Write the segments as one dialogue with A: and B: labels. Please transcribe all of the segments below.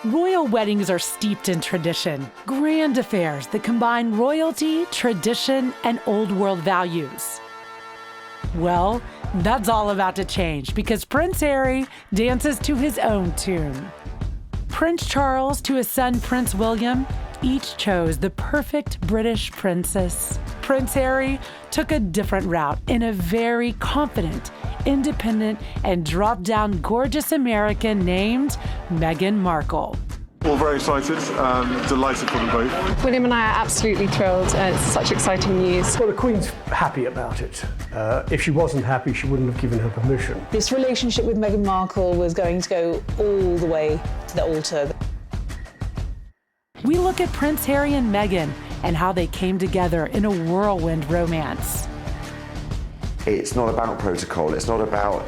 A: Royal weddings are steeped in tradition, grand affairs that combine royalty, tradition, and old world values. Well, that's all about to change because Prince Harry dances to his own tune. Prince Charles to his son Prince William each chose the perfect British princess. Prince Harry took a different route in a very confident, independent, and drop-down gorgeous American named Meghan Markle.
B: Well, very excited, delighted for them both.
C: William and I are absolutely thrilled. It's such exciting news.
D: Well, the Queen's happy about it. If she wasn't happy, she wouldn't have given her permission.
E: This relationship with Meghan Markle was going to go all the way to the altar.
A: We look at Prince Harry and Meghan and how they came together in a whirlwind romance.
F: It's not about protocol, it's not about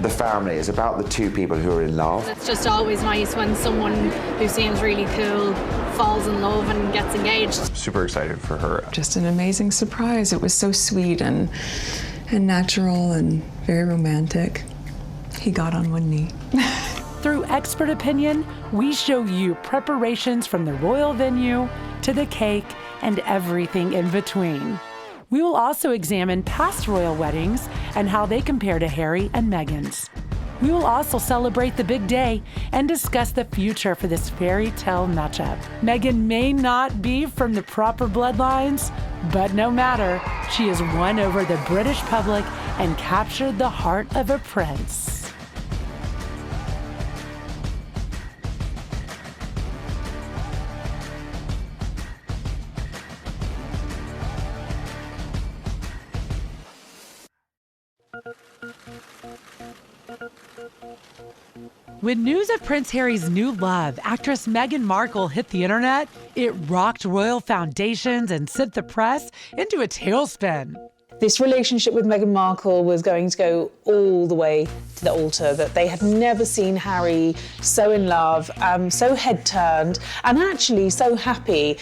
F: the family, it's about the two people who are in love.
G: It's just always nice when someone who seems really cool falls in love and gets engaged.
H: Super excited for her.
I: Just an amazing surprise. It was so sweet and natural and very romantic. He got on one knee.
A: Through expert opinion, we show you preparations from the royal venue to the cake and everything in between. We will also examine past royal weddings and how they compare to Harry and Meghan's. We will also celebrate the big day and discuss the future for this fairy tale matchup. Meghan may not be from the proper bloodlines, but no matter, she has won over the British public and captured the heart of a prince. When news of Prince Harry's new love, actress Meghan Markle, hit the internet, it rocked royal foundations and sent the press into a tailspin.
E: This relationship with Meghan Markle was going to go all the way to the altar, that they had never seen Harry so in love, so head-turned, and actually so happy.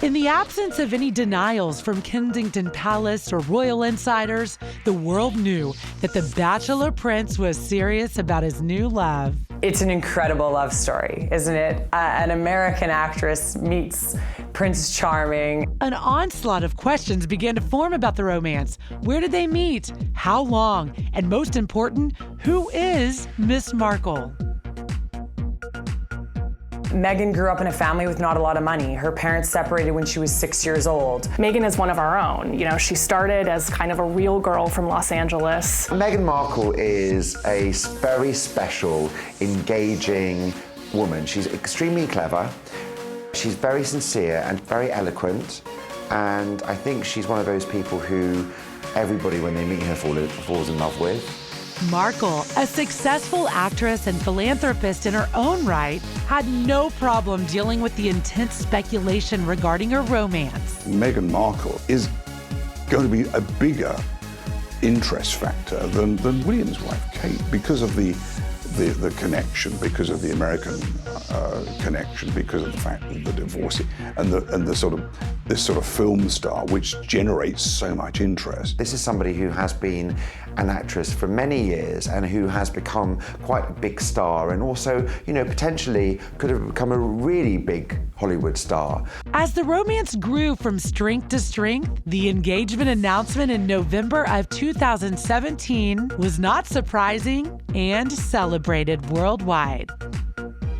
A: In the absence of any denials from Kensington Palace or royal insiders, the world knew that the Bachelor Prince was serious about his new love.
J: It's an incredible love story, isn't it? An American actress meets Prince Charming.
A: An onslaught of questions began to form about the romance. Where did they meet? How long? And most important, who is Miss Markle?
J: Meghan grew up in a family with not a lot of money. Her parents separated when she was 6 years old.
C: Meghan is one of our own. You know, she started as kind of a real girl from Los Angeles.
F: Meghan Markle is a very special, engaging woman. She's extremely clever. She's very sincere and very eloquent. And I think she's one of those people who everybody, when they meet her, falls in love with.
A: Markle, a successful actress and philanthropist in her own right, had no problem dealing with the intense speculation regarding her romance.
K: Meghan Markle is going to be a bigger interest factor than William's wife, Kate, because of the connection, because of the American connection, because of the fact of the divorce and this sort of film star, which generates so much interest.
F: This is somebody who has been an actress for many years and who has become quite a big star, and also, you know, potentially could have become a really big Hollywood star.
A: As the romance grew from strength to strength, the engagement announcement in November of 2017 was not surprising and celebrated worldwide.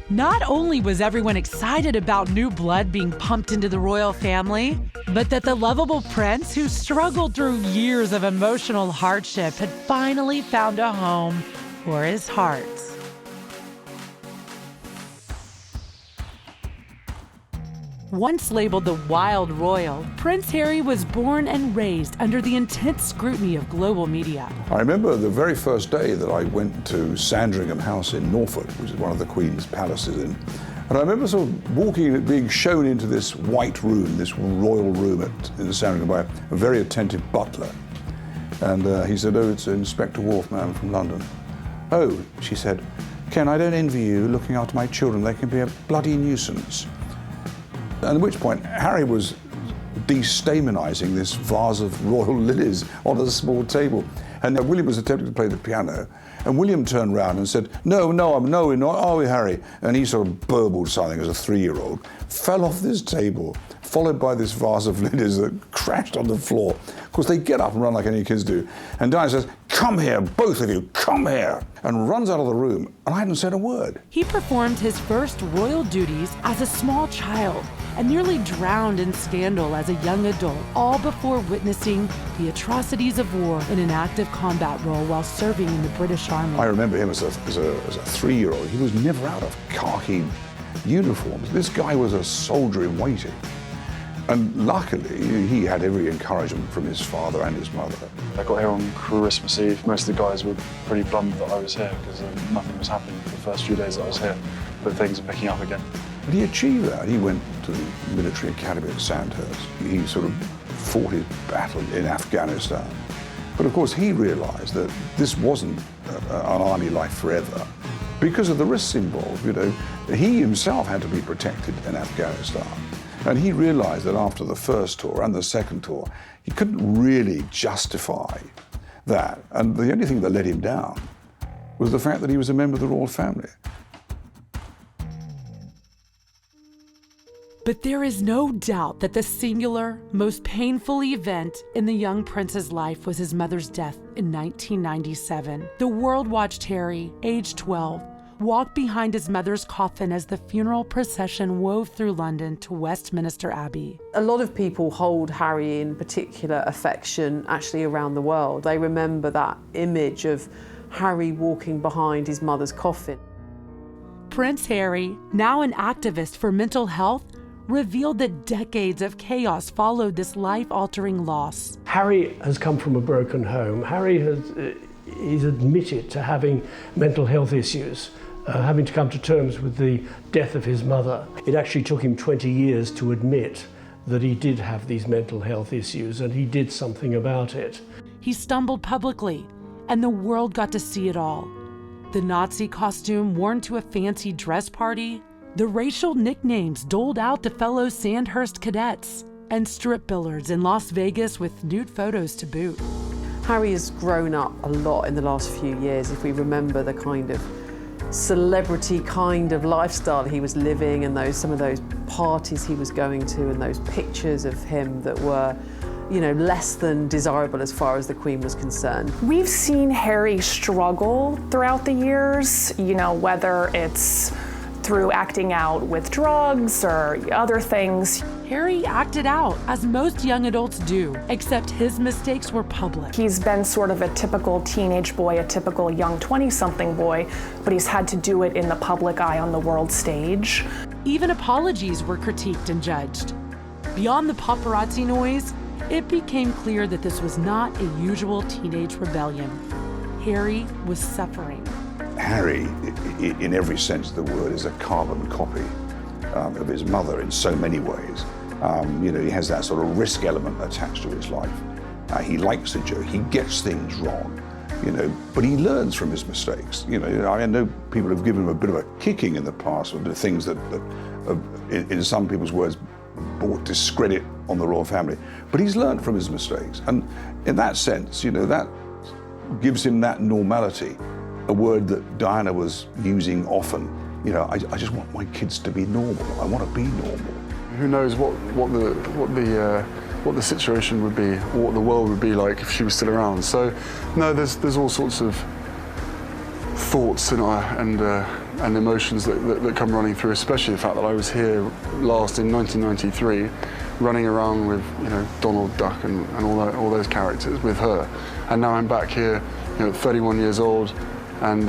A: Not only was everyone excited about new blood being pumped into the royal family, but that the lovable prince, who struggled through years of emotional hardship, had finally found a home for his heart. Once labeled the wild royal, Prince Harry was born and raised under the intense scrutiny of global media.
K: I remember the very first day that I went to Sandringham House in Norfolk, which is one of the Queen's palaces and I remember sort of walking and being shown into this white room, this royal room in Sandringham by a very attentive butler. And he said, "Oh, it's Inspector Wharf, ma'am, from London." "Oh," she said, "Ken, I don't envy you looking after my children. They can be a bloody nuisance." At which point, Harry was destamenizing this vase of royal lilies on a small table. And William was attempting to play the piano, And William turned round and said, no, we're not, are we, Harry? And he sort of burbled something as a 3-year-old, fell off this table, followed by this vase of lilies that crashed on the floor. Of course, they get up and run like any kids do. And Diana says, come here, both of you, come here, and runs out of the room, and I hadn't said a word.
A: He performed his first royal duties as a small child and nearly drowned in scandal as a young adult, all before witnessing the atrocities of war in an active combat role while serving in the British Army.
K: I remember him as a 3-year-old. He was never out of khaki uniforms. This guy was a soldier in waiting. And luckily, he had every encouragement from his father and his mother.
B: I got here on Christmas Eve. Most of the guys were pretty bummed that I was here because nothing was happening for the first few days that I was here, but things are picking up again.
K: But he achieved that. He went to the military academy at Sandhurst. He sort of fought his battle in Afghanistan. But of course, he realized that this wasn't an army life forever because of the risks involved. You know, he himself had to be protected in Afghanistan. And he realized that after the first tour and the second tour, he couldn't really justify that. And the only thing that let him down was the fact that he was a member of the royal family.
A: But there is no doubt that the singular, most painful event in the young prince's life was his mother's death in 1997. The world watched Harry, age 12, walk behind his mother's coffin as the funeral procession wove through London to Westminster Abbey.
H: A lot of people hold Harry in particular affection actually around the world. They remember that image of Harry walking behind his mother's coffin.
A: Prince Harry, now an activist for mental health, revealed that decades of chaos followed this life-altering loss.
D: Harry has come from a broken home. Harry is admitted to having mental health issues, having to come to terms with the death of his mother. It actually took him 20 years to admit that he did have these mental health issues, and he did something about it.
A: He stumbled publicly, and the world got to see it all. The Nazi costume worn to a fancy dress party, the racial nicknames doled out to fellow Sandhurst cadets, and strip billards in Las Vegas with nude photos to boot.
H: Harry has grown up a lot in the last few years, if we remember the kind of celebrity kind of lifestyle he was living and some of those parties he was going to and those pictures of him that were, you know, less than desirable as far as the Queen was concerned.
C: We've seen Harry struggle throughout the years, you know, whether it's through acting out with drugs or other things.
A: Harry acted out, as most young adults do, except his mistakes were public.
C: He's been sort of a typical teenage boy, a typical young 20-something boy, but he's had to do it in the public eye on the world stage.
A: Even apologies were critiqued and judged. Beyond the paparazzi noise, it became clear that this was not a usual teenage rebellion. Harry was suffering.
K: Harry, in every sense of the word, is a carbon copy of his mother in so many ways. You know, he has that sort of risk element attached to his life. He likes a joke, he gets things wrong, you know, but he learns from his mistakes. You know, I know people have given him a bit of a kicking in the past for the things that in some people's words, brought discredit on the royal family. But he's learned from his mistakes. And in that sense, you know, that gives him that normality, a word that Diana was using often. You know, I just want my kids to be normal. I want to be normal.
B: Who knows what the situation would be, or what the world would be like if she was still around. So, no, there's all sorts of thoughts and emotions that come running through, especially the fact that I was here last in 1993, running around with, you know, Donald Duck and all those characters with her, and now I'm back here, you know, 31 years old. And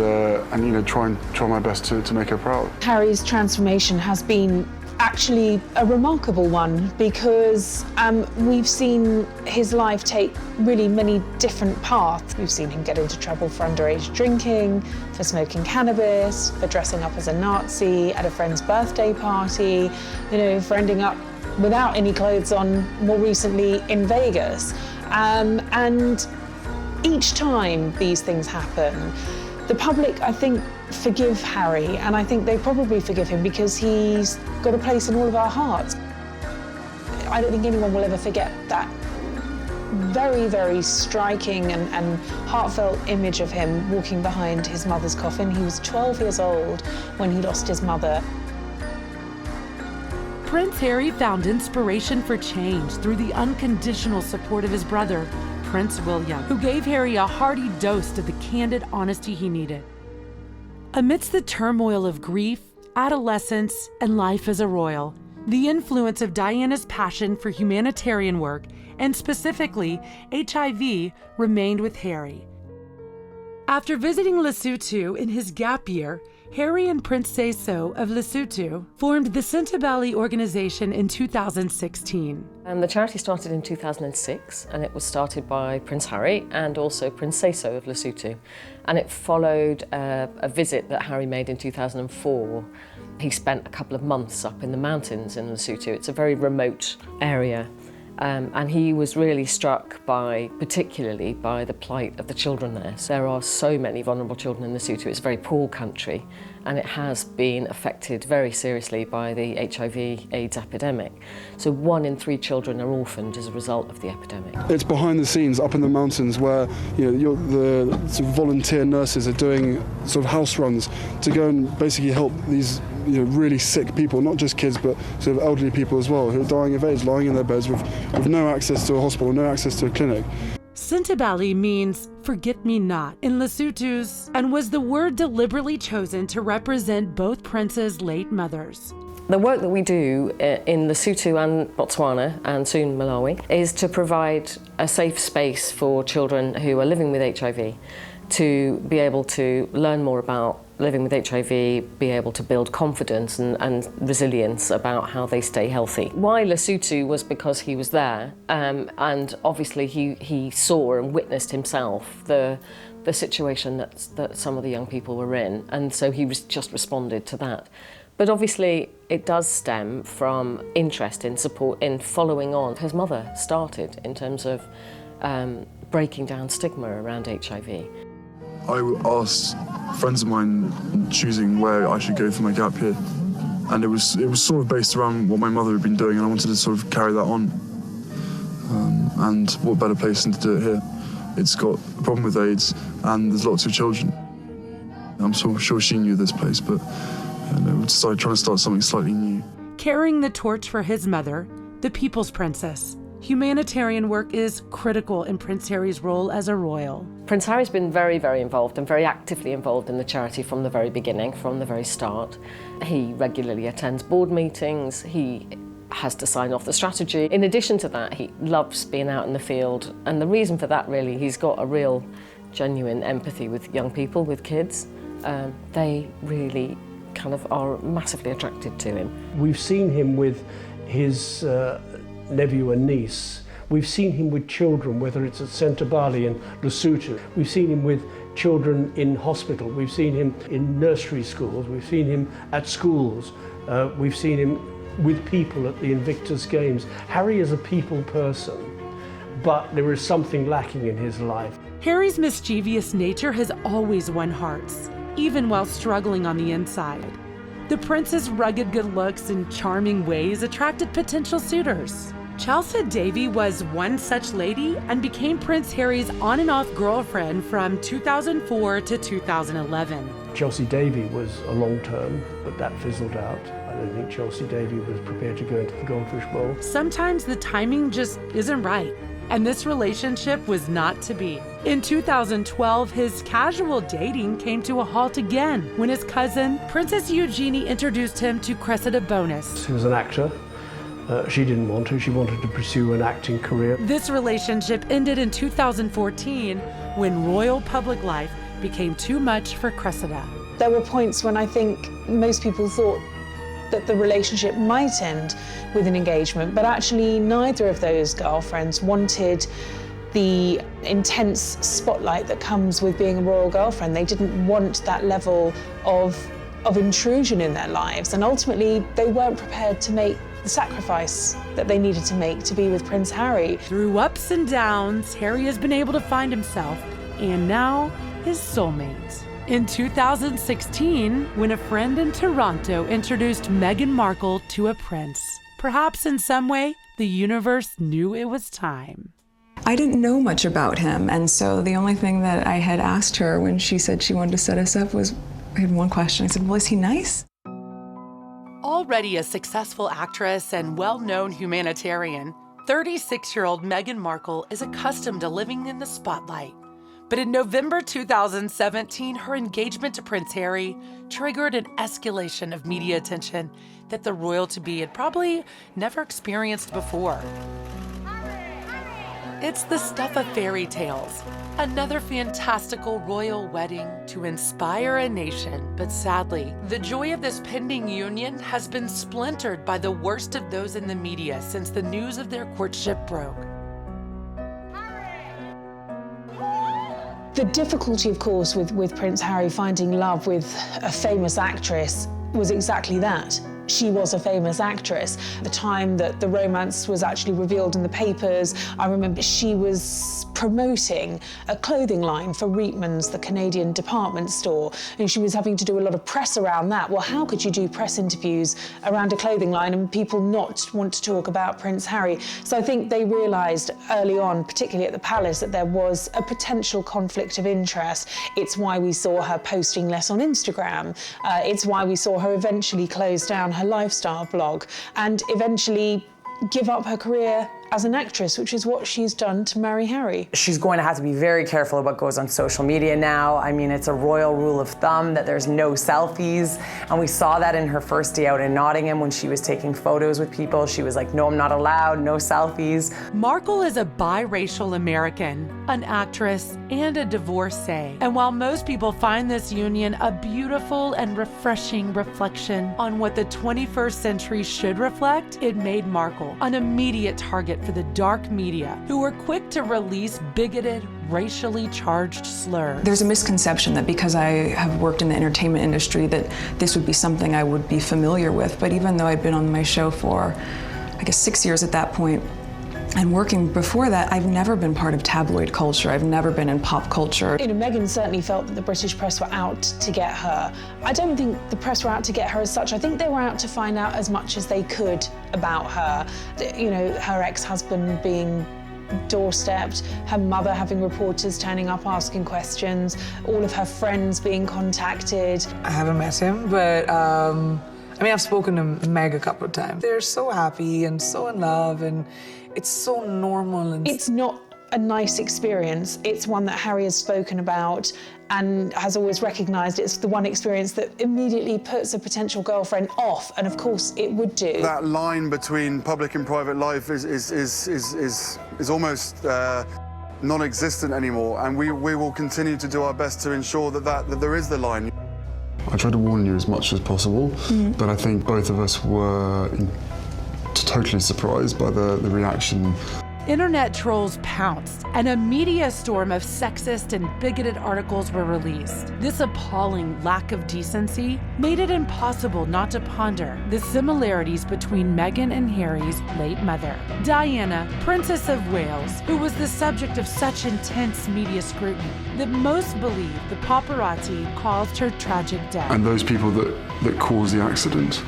B: you know, try my best to make her proud.
E: Harry's transformation has been actually a remarkable one because we've seen his life take really many different paths. We've seen him get into trouble for underage drinking, for smoking cannabis, for dressing up as a Nazi at a friend's birthday party, you know, for ending up without any clothes on more recently in Vegas. And each time these things happen, the public, I think, forgive Harry, and I think they probably forgive him because he's got a place in all of our hearts. I don't think anyone will ever forget that very, very striking and heartfelt image of him walking behind his mother's coffin. He was 12 years old when he lost his mother.
A: Prince Harry found inspiration for change through the unconditional support of his brother, Prince William, who gave Harry a hearty dose of the candid honesty he needed. Amidst the turmoil of grief, adolescence, and life as a royal, the influence of Diana's passion for humanitarian work, and specifically HIV, remained with Harry. After visiting Lesotho in his gap year, Harry and Prince Seeiso of Lesotho formed the Sintabali organization in 2016.
L: The charity started in 2006, and it was started by Prince Harry and also Prince Seeiso of Lesotho. And it followed a visit that Harry made in 2004. He spent a couple of months up in the mountains in Lesotho. It's a very remote area. And he was really struck particularly by the plight of the children there. So there are so many vulnerable children in Lesotho. It's a very poor country, and it has been affected very seriously by the HIV/AIDS epidemic. So 1 in 3 children are orphaned as a result of the epidemic.
B: It's behind the scenes up in the mountains where the sort of volunteer nurses are doing sort of house runs to go and basically help these really sick people, not just kids but sort of elderly people as well, who are dying of AIDS, lying in their beds with no access to a hospital, no access to a clinic.
A: Sintabali means forget-me-not in Lesotho's and was the word deliberately chosen to represent both Prince's late mothers.
L: The work that we do in Lesotho and Botswana and soon Malawi is to provide a safe space for children who are living with HIV to be able to learn more about living with HIV, be able to build confidence and resilience about how they stay healthy. Why Lesotho was because he was there, and obviously he saw and witnessed himself the situation that some of the young people were in, and so he just responded to that. But obviously it does stem from interest in support in following on his mother started in terms of breaking down stigma around HIV.
B: I asked friends of mine choosing where I should go for my gap year, and it was sort of based around what my mother had been doing, and I wanted to sort of carry that on. And what better place than to do it here? It's got a problem with AIDS, and there's lots of children. I'm sure she knew this place, but we decided trying to start something slightly new.
A: Carrying the torch for his mother, the People's Princess, humanitarian work is critical in Prince Harry's role as a royal.
L: Prince Harry's been very, very involved and very actively involved in the charity from the very beginning, from the very start. He regularly attends board meetings, he has to sign off the strategy. In addition to that, he loves being out in the field, and the reason for that really, he's got a real genuine empathy with young people, with kids. They really kind of are massively attracted to him.
D: We've seen him with his nephew and niece. We've seen him with children, whether it's at Sintabali and Lesotho. We've seen him with children in hospital. We've seen him in nursery schools. We've seen him at schools. We've seen him with people at the Invictus Games. Harry is a people person, but there is something lacking in his life.
A: Harry's mischievous nature has always won hearts, even while struggling on the inside. The prince's rugged good looks and charming ways attracted potential suitors. Chelsea Davy was one such lady and became Prince Harry's on and off girlfriend from 2004 to 2011.
D: Chelsea Davy was a long term, but that fizzled out. I don't think Chelsea Davy was prepared to go into the Goldfish Bowl.
A: Sometimes the timing just isn't right, and this relationship was not to be. In 2012, his casual dating came to a halt again when his cousin, Princess Eugenie, introduced him to Cressida Bonus.
D: He was an actor. She didn't want to. She wanted to pursue an acting career.
A: This relationship ended in 2014 when royal public life became too much for Cressida.
E: There were points when I think most people thought that the relationship might end with an engagement, but actually neither of those girlfriends wanted the intense spotlight that comes with being a royal girlfriend. They didn't want that level of intrusion in their lives, and ultimately they weren't prepared to make the sacrifice that they needed to make to be with Prince Harry.
A: Through ups and downs, Harry has been able to find himself, and now his soulmate. In 2016, when a friend in Toronto introduced Meghan Markle to a prince, perhaps in some way, the universe knew it was time.
I: I didn't know much about him, and so the only thing that I had asked her when she said she wanted to set us up was, I had one question. I said, well, is he nice?
A: Already a successful actress and well-known humanitarian, 36-year-old Meghan Markle is accustomed to living in the spotlight. But in November 2017, her engagement to Prince Harry triggered an escalation of media attention that the royal-to-be had probably never experienced before. It's the stuff of fairy tales, another fantastical royal wedding to inspire a nation. But sadly, the joy of this pending union has been splintered by the worst of those in the media since the news of their courtship broke.
E: The difficulty, of course, with Prince Harry finding love with a famous actress was exactly that. She was a famous actress. The time that the romance was actually revealed in the papers, I remember she was promoting a clothing line for Reitman's, the Canadian department store, and she was having to do a lot of press around that. Well, how could you do press interviews around a clothing line and people not want to talk about Prince Harry? So I think they realised early on, particularly at the palace, that there was a potential conflict of interest. It's why we saw her posting less on Instagram. It's why we saw her eventually close down her lifestyle blog and eventually give up her career as an actress, which is what she's done to marry Harry.
J: She's going to have to be very careful of what goes on social media now. I mean, it's a royal rule of thumb that there's no selfies. And we saw that in her first day out in Nottingham when she was taking photos with people. She was like, no, I'm not allowed, no selfies.
A: Markle is a biracial American, an actress, and a divorcee. And while most people find this union a beautiful and refreshing reflection on what the 21st century should reflect, it made Markle an immediate target for the dark media, who were quick to release bigoted, racially charged slurs.
I: There's a misconception that because I have worked in the entertainment industry that this would be something I would be familiar with, but even though I'd been on my show for, I guess, 6 years at that point, and working before that, I've never been part of tabloid culture. I've never been in pop culture.
E: You know, Meghan certainly felt that the British press were out to get her. I don't think the press were out to get her as such. I think they were out to find out as much as they could about her. You know, her ex-husband being doorstepped, her mother having reporters turning up asking questions, all of her friends being contacted.
M: I haven't met him, but I mean, I've spoken to Meg a couple of times. They're so happy and so in love, and it's so normal. And
E: it's not a nice experience. It's one that Harry has spoken about and has always recognised. It's the one experience that immediately puts a potential girlfriend off, and of course it would do.
B: That line between public and private life is almost non-existent anymore, and we will continue to do our best to ensure that there is the line. I tried to warn you as much as possible, but I think both of us were totally surprised by the reaction.
A: Internet trolls pounced, and a media storm of sexist and bigoted articles were released. This appalling lack of decency made it impossible not to ponder the similarities between Meghan and Harry's late mother, Diana, Princess of Wales, who was the subject of such intense media scrutiny that most believe the paparazzi caused her tragic death.
B: And those people that caused the accident,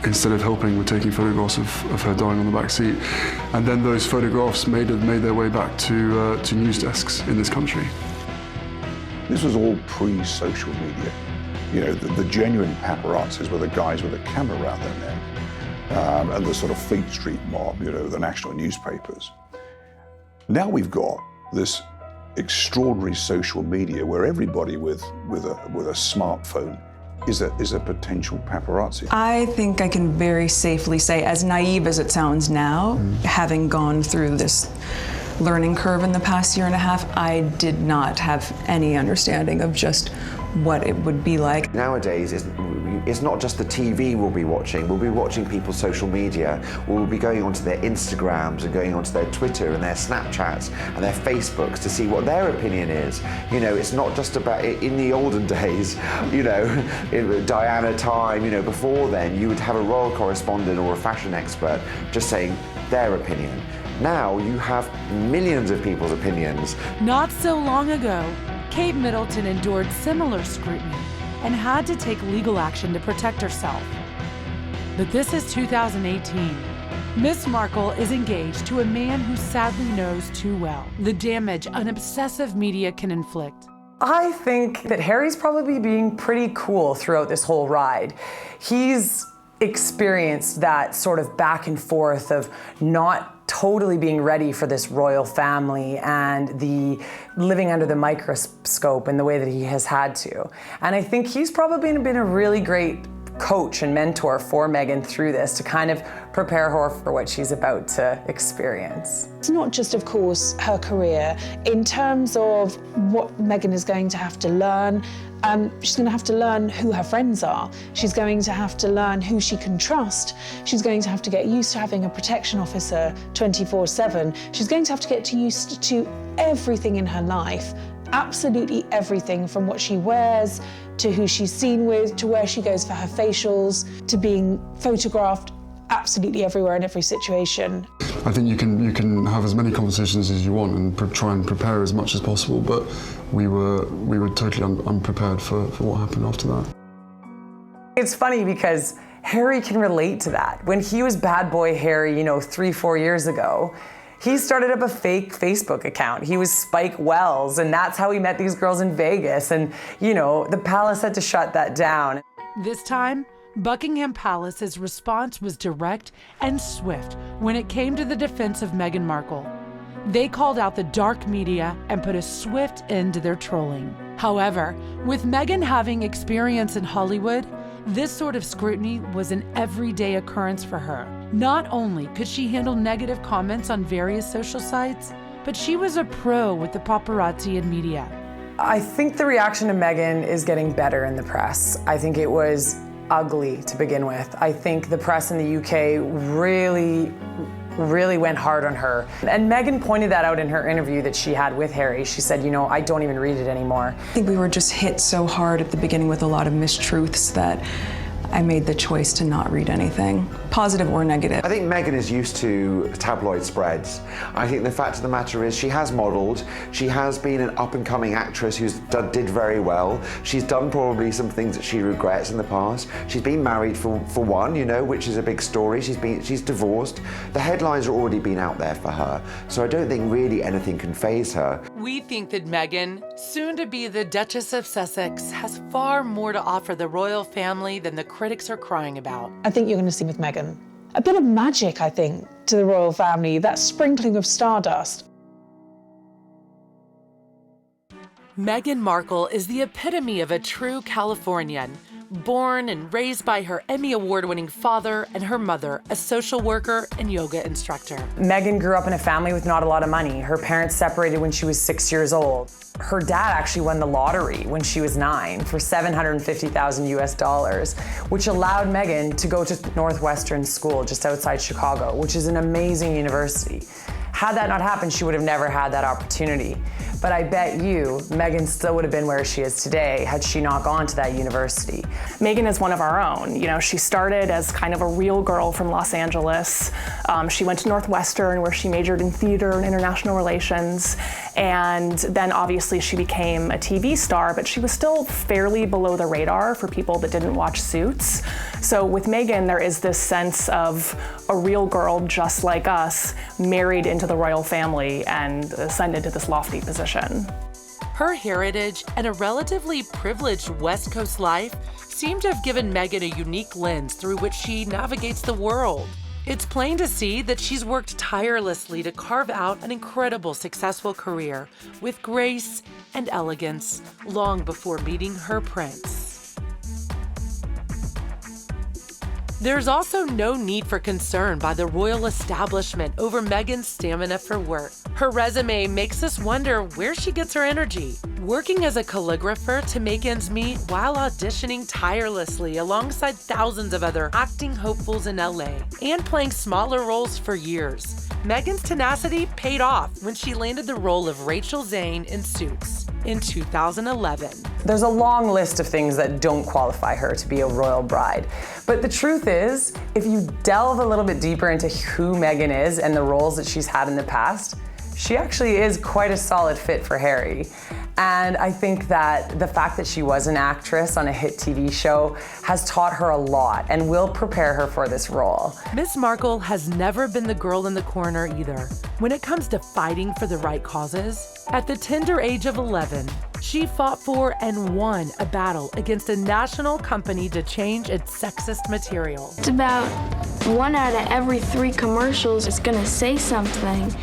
B: instead of helping, were taking photographs of her dying on the back seat. And then those photographs made their way back to news desks in this country.
K: This was all pre-social media. You know, the genuine paparazzis were the guys with a camera around their neck, and the sort of Fleet Street mob, you know, the national newspapers. Now we've got this extraordinary social media where everybody with a smartphone is a potential paparazzi.
I: I think I can very safely say, as naive as it sounds now, having gone through this learning curve in the past year and a half, I did not have any understanding of just what it would be like.
F: Nowadays, it's not just the TV we'll be watching people's social media. We'll be going onto their Instagrams and going onto their Twitter and their Snapchats and their Facebooks to see what their opinion is. You know, it's not just about, in the olden days, you know, in Diana time, you know, before then, you would have a royal correspondent or a fashion expert just saying their opinion. Now you have millions of people's opinions.
A: Not so long ago, Kate Middleton endured similar scrutiny and had to take legal action to protect herself. But this is 2018, Miss Markle is engaged to a man who sadly knows too well the damage an obsessive media can inflict.
J: I think that Harry's probably being pretty cool throughout this whole ride. He's experienced that sort of back and forth of not totally being ready for this royal family and the living under the microscope in the way that he has had to. And I think he's probably been a really great coach and mentor for Meghan through this to kind of prepare her for what she's about to experience.
E: It's not just, of course, her career. In terms of what Meghan is going to have to learn, she's going to have to learn who her friends are. She's going to have to learn who she can trust. She's going to have to get used to having a protection officer 24/7. She's going to have to get used to everything in her life. Absolutely everything, from what she wears, to who she's seen with, to where she goes for her facials, to being photographed absolutely everywhere in every situation.
B: I think you can have as many conversations as you want and try and prepare as much as possible, but we were totally unprepared for what happened after that.
J: It's funny because Harry can relate to that. When he was bad boy Harry, 3-4 years ago, he started up a fake Facebook account. He was Spike Wells, and that's how he met these girls in Vegas. And, the palace had to shut that down.
A: This time, Buckingham Palace's response was direct and swift when it came to the defense of Meghan Markle. They called out the dark media and put a swift end to their trolling. However, with Meghan having experience in Hollywood, this sort of scrutiny was an everyday occurrence for her. Not only could she handle negative comments on various social sites, but she was a pro with the paparazzi and media.
J: I think the reaction to Meghan is getting better in the press. I think it was ugly to begin with. I think the press in the UK really went hard on her. And Meghan pointed that out in her interview that she had with Harry. She said, I don't even read it anymore.
I: I think we were just hit so hard at the beginning with a lot of mistruths that I made the choice to not read anything, positive or negative.
F: I think Meghan is used to tabloid spreads. I think the fact of the matter is she has modelled, she has been an up-and-coming actress who's did very well. She's done probably some things that she regrets in the past. She's been married for one, which is a big story. She's divorced. The headlines have already been out there for her, so I don't think really anything can faze her.
A: We think that Meghan, soon to be the Duchess of Sussex, has far more to offer the royal family than the critics are crying about.
E: I think you're going to see with Meghan a bit of magic, I think, to the royal family, that sprinkling of stardust.
A: Meghan Markle is the epitome of a true Californian, born and raised by her Emmy Award-winning father and her mother, a social worker and yoga instructor.
J: Meghan grew up in a family with not a lot of money. Her parents separated when she was 6 years old. Her dad actually won the lottery when she was 9 for $750,000 US, which allowed Meghan to go to Northwestern School just outside Chicago, which is an amazing university. Had that not happened, she would have never had that opportunity. But I bet you, Meghan still would have been where she is today had she not gone to that university.
C: Meghan is one of our own. She started as kind of a real girl from Los Angeles. She went to Northwestern, where she majored in theater and international relations. And then obviously she became a TV star, but she was still fairly below the radar for people that didn't watch Suits. So with Meghan, there is this sense of a real girl just like us, married into the royal family and ascended to this lofty position.
A: Her heritage and a relatively privileged West Coast life seem to have given Meghan a unique lens through which she navigates the world. It's plain to see that she's worked tirelessly to carve out an incredible successful career with grace and elegance long before meeting her prince. There's also no need for concern by the royal establishment over Meghan's stamina for work. Her resume makes us wonder where she gets her energy. Working as a calligrapher to make ends meet while auditioning tirelessly alongside thousands of other acting hopefuls in LA and playing smaller roles for years. Meghan's tenacity paid off when she landed the role of Rachel Zane in Suits in 2011.
J: There's a long list of things that don't qualify her to be a royal bride. But the truth is, if you delve a little bit deeper into who Meghan is and the roles that she's had in the past, she actually is quite a solid fit for Harry. And I think that the fact that she was an actress on a hit TV show has taught her a lot and will prepare her for this role.
A: Miss Markle has never been the girl in the corner either. When it comes to fighting for the right causes, at the tender age of 11, she fought for and won a battle against a national company to change its sexist material.
N: It's about 1 out of every 3 commercials is gonna say something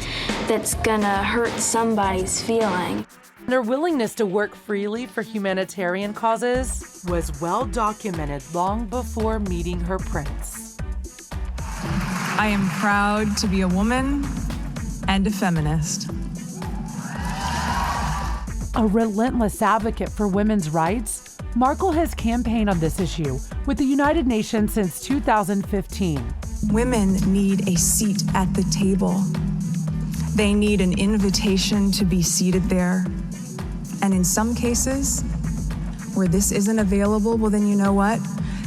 N: that's gonna hurt somebody's feeling.
A: Her willingness to work freely for humanitarian causes was well documented long before meeting her prince.
O: I am proud to be a woman and a feminist.
A: A relentless advocate for women's rights, Markle has campaigned on this issue with the United Nations since 2015.
O: Women need a seat at the table. They need an invitation to be seated there. And in some cases, where this isn't available, well then you know what?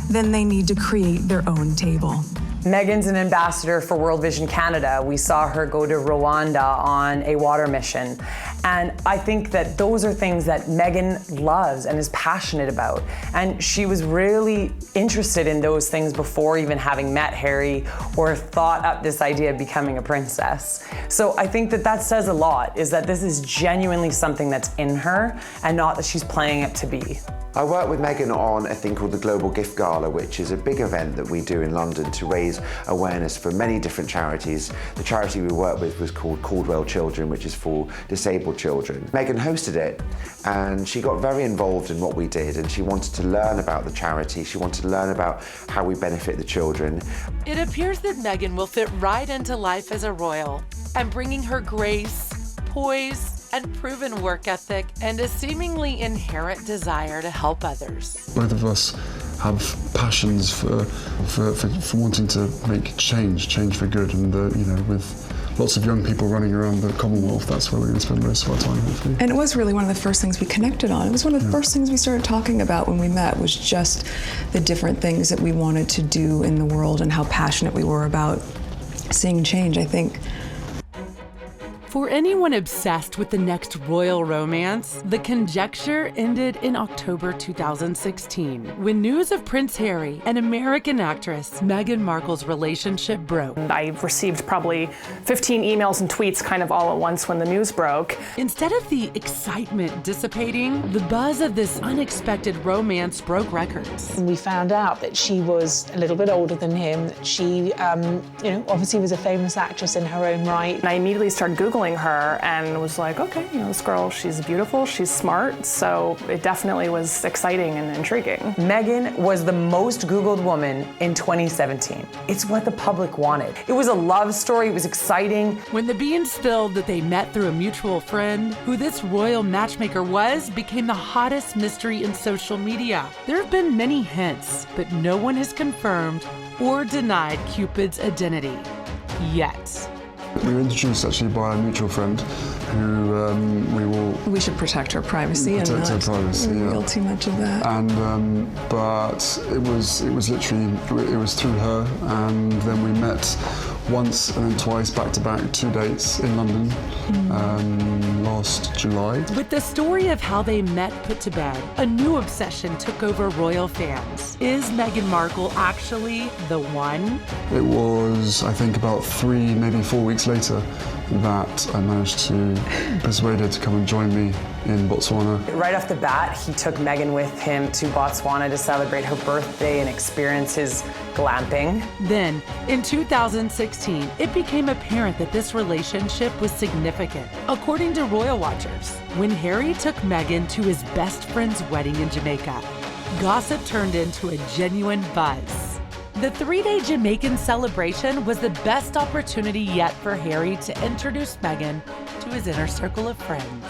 O: Then they need to create their own table.
J: Meghan's an ambassador for World Vision Canada. We saw her go to Rwanda on a water mission. And I think that those are things that Meghan loves and is passionate about. And she was really interested in those things before even having met Harry or thought up this idea of becoming a princess. So I think that that says a lot, is that this is genuinely something that's in her and not that she's playing it to be.
F: I work with Meghan on a thing called the Global Gift Gala, which is a big event that we do in London to raise awareness for many different charities. The charity we work with was called Caldwell Children, which is for disabled children. Meghan hosted it, and she got very involved in what we did, and she wanted to learn about the charity. She wanted to learn about how we benefit the children.
A: It appears that Meghan will fit right into life as a royal, and bringing her grace, poise, and proven work ethic, and a seemingly inherent desire to help others.
B: Both of us have passions for wanting to make change for good, and you know, with lots of young people running around the Commonwealth, that's where we're going to spend most of our time, hopefully.
I: And it was really one of the first things we connected on. It was one of the first things we started talking about when we met, was just the different things that we wanted to do in the world and how passionate we were about seeing change, I think.
A: For anyone obsessed with the next royal romance, the conjecture ended in October 2016, when news of Prince Harry and American actress Meghan Markle's relationship broke.
C: I received probably 15 emails and tweets kind of all at once when the news broke.
A: Instead of the excitement dissipating, the buzz of this unexpected romance broke records.
E: We found out that she was a little bit older than him, that she, obviously was a famous actress in her own right.
C: And I immediately started Googling her and was like, okay, this girl, she's beautiful, she's smart, so it definitely was exciting and intriguing.
J: Meghan was the most Googled woman in 2017. It's what the public wanted. It was a love story, it was exciting.
A: When the beans spilled that they met through a mutual friend, who this royal matchmaker was became the hottest mystery in social media. There have been many hints, but no one has confirmed or denied Cupid's identity yet.
B: We were introduced actually by a mutual friend who
I: we should protect her privacy and not reveal too much of that.
B: And but it was literally through her, and then we met once and then twice back to back, 2 dates in London last July.
A: With the story of how they met put to bed, a new obsession took over royal fans. Is Meghan Markle actually the one?
B: It was, I think, about 3, maybe 4 weeks later that I managed to persuade her to come and join me in Botswana.
J: Right off the bat, he took Meghan with him to Botswana to celebrate her birthday and experience his glamping.
A: Then, in 2016, it became apparent that this relationship was significant. According to Royal Watchers, when Harry took Meghan to his best friend's wedding in Jamaica, gossip turned into a genuine buzz. The 3-day Jamaican celebration was the best opportunity yet for Harry to introduce Meghan to his inner circle of friends.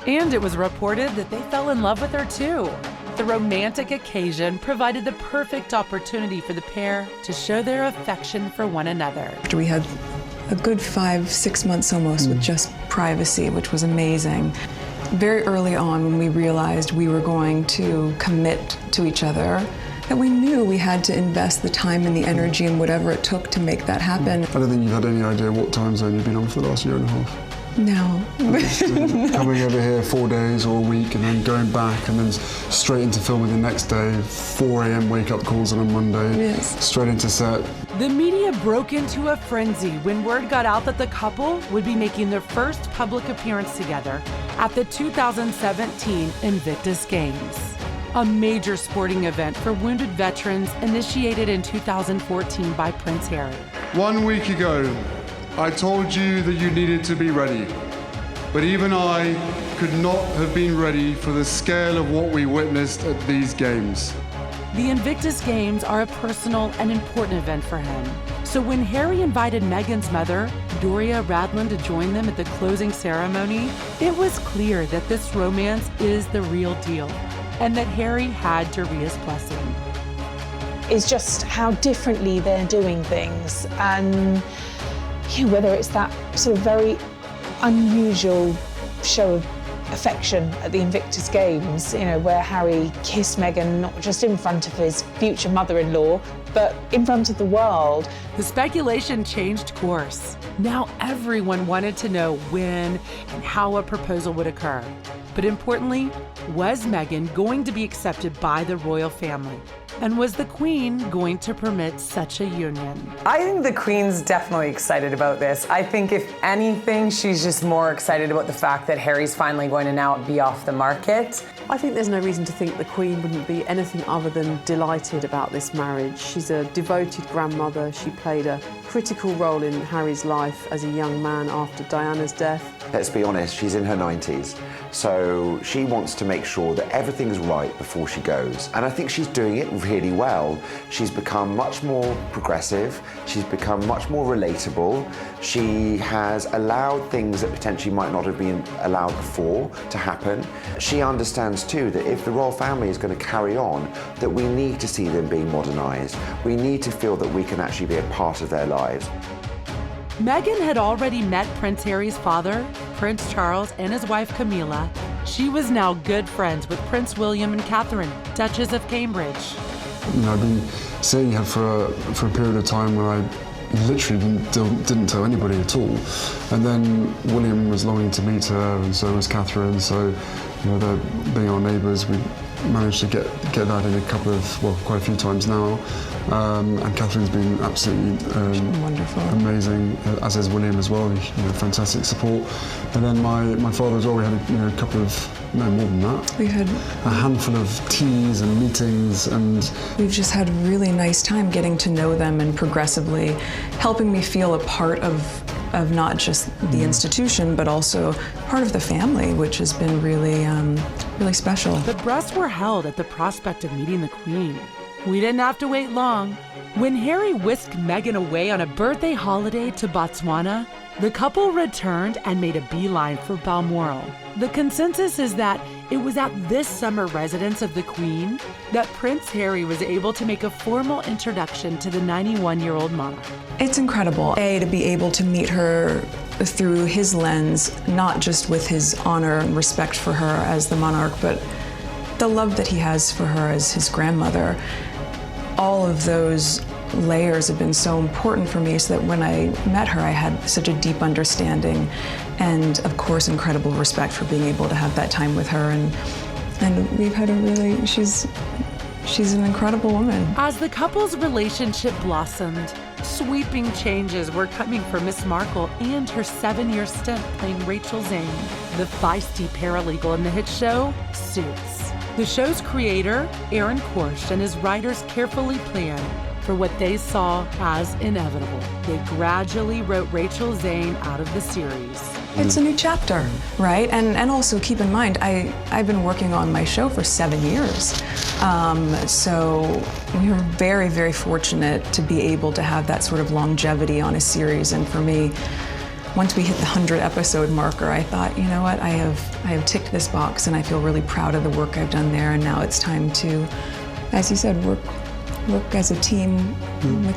A: And it was reported that they fell in love with her too. The romantic occasion provided the perfect opportunity for the pair to show their affection for one another.
I: We had a good 5-6 months almost with just privacy, which was amazing. Very early on, when we realized we were going to commit to each other, that we knew we had to invest the time and the energy and whatever it took to make that happen.
B: I don't think you've had any idea what time zone you've been on for the last year and a half.
I: No.
B: Coming over here 4 days or a week and then going back and then straight into filming the next day, 4 a.m. wake-up calls on a Monday,
I: yes.
B: Straight into set.
A: The media broke into a frenzy when word got out that the couple would be making their first public appearance together at the 2017 Invictus Games, a major sporting event for wounded veterans initiated in 2014 by Prince Harry.
B: 1 week ago, I told you that you needed to be ready, but even I could not have been ready for the scale of what we witnessed at these games.
A: The Invictus Games are a personal and important event for him. So when Harry invited Meghan's mother, Doria Radland, to join them at the closing ceremony, it was clear that this romance is the real deal and that Harry had Doria's blessing.
E: It's just how differently they're doing things, and whether it's that sort of very unusual show of affection at the Invictus Games, where Harry kissed Meghan not just in front of his future mother-in-law, but in front of the world.
A: The speculation changed course. Now everyone wanted to know when and how a proposal would occur. But importantly, was Meghan going to be accepted by the royal family? And was the Queen going to permit such a union?
J: I think the Queen's definitely excited about this. I think if anything, she's just more excited about the fact that Harry's finally going to now be off the market.
H: I think there's no reason to think the Queen wouldn't be anything other than delighted about this marriage. She's a devoted grandmother. She played a critical role in Harry's life as a young man after Diana's death.
F: Let's be honest, she's in her 90s, so she wants to make sure that everything's right before she goes. And I think she's doing it really well. She's become much more progressive, she's become much more relatable, she has allowed things that potentially might not have been allowed before to happen. She understands too that if the royal family is going to carry on, that we need to see them being modernised. We need to feel that we can actually be a part of their lives.
A: Meghan had already met Prince Harry's father, Prince Charles, and his wife Camilla. She was now good friends with Prince William and Catherine, Duchess of Cambridge.
B: I've been seeing her for a period of time when I literally didn't tell anybody at all. And then William was longing to meet her, and so was Catherine. So, they're being our neighbours, we managed to get that in quite a few times now. And Catherine's been absolutely
I: wonderful,
B: amazing, as is William as well. Fantastic support. And then my father as well. We had a couple of, no more than that.
I: We had
B: a handful of teas and meetings, and
I: we've just had a really nice time getting to know them and progressively helping me feel a part of not just the institution, but also part of the family, which has been really, really special.
A: The breasts were held at the prospect of meeting the Queen. We didn't have to wait long. When Harry whisked Meghan away on a birthday holiday to Botswana, the couple returned and made a beeline for Balmoral. The consensus is that it was at this summer residence of the Queen that Prince Harry was able to make a formal introduction to the 91-year-old monarch.
I: It's incredible, to be able to meet her through his lens, not just with his honor and respect for her as the monarch, but the love that he has for her as his grandmother. All of those layers have been so important for me, so that when I met her, I had such a deep understanding and, of course, incredible respect for being able to have that time with her. And we've had she's an incredible woman.
A: As the couple's relationship blossomed, sweeping changes were coming for Miss Markle and her 7-year stint playing Rachel Zane, the feisty paralegal in the hit show Suits. The show's creator, Aaron Korsh, and his writers carefully planned for what they saw as inevitable. They gradually wrote Rachel Zane out of the series.
I: It's a new chapter, right? And also keep in mind, I've been working on my show for 7 years. So we were very, very fortunate to be able to have that sort of longevity on a series. And for me, once we hit the 100 episode marker, I thought, you know what, I have ticked this box, and I feel really proud of the work I've done there. And now it's time to, as you said, work as a team with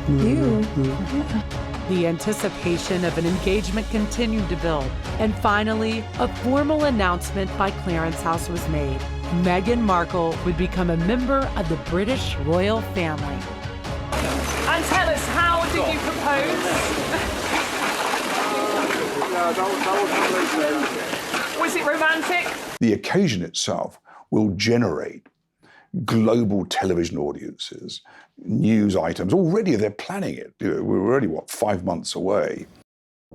I: you. Yeah.
A: The anticipation of an engagement continued to build, and finally, a formal announcement by Clarence House was made. Meghan Markle would become a member of the British royal family.
C: And tell us, how did you propose? Was it romantic?
K: The occasion itself will generate global television audiences, news items. Already they're planning it. We're already, 5 months away.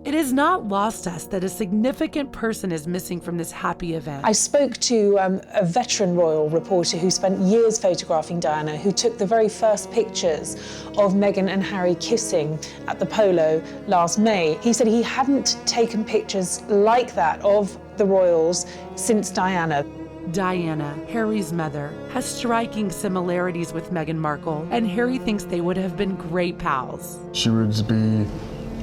A: It is not lost us that a significant person is missing from this happy event.
E: I spoke to a veteran royal reporter who spent years photographing Diana, who took the very first pictures of Meghan and Harry kissing at the polo last May. He said he hadn't taken pictures like that of the royals since Diana.
A: Diana, Harry's mother, has striking similarities with Meghan Markle, and Harry thinks they would have been great pals.
B: She would be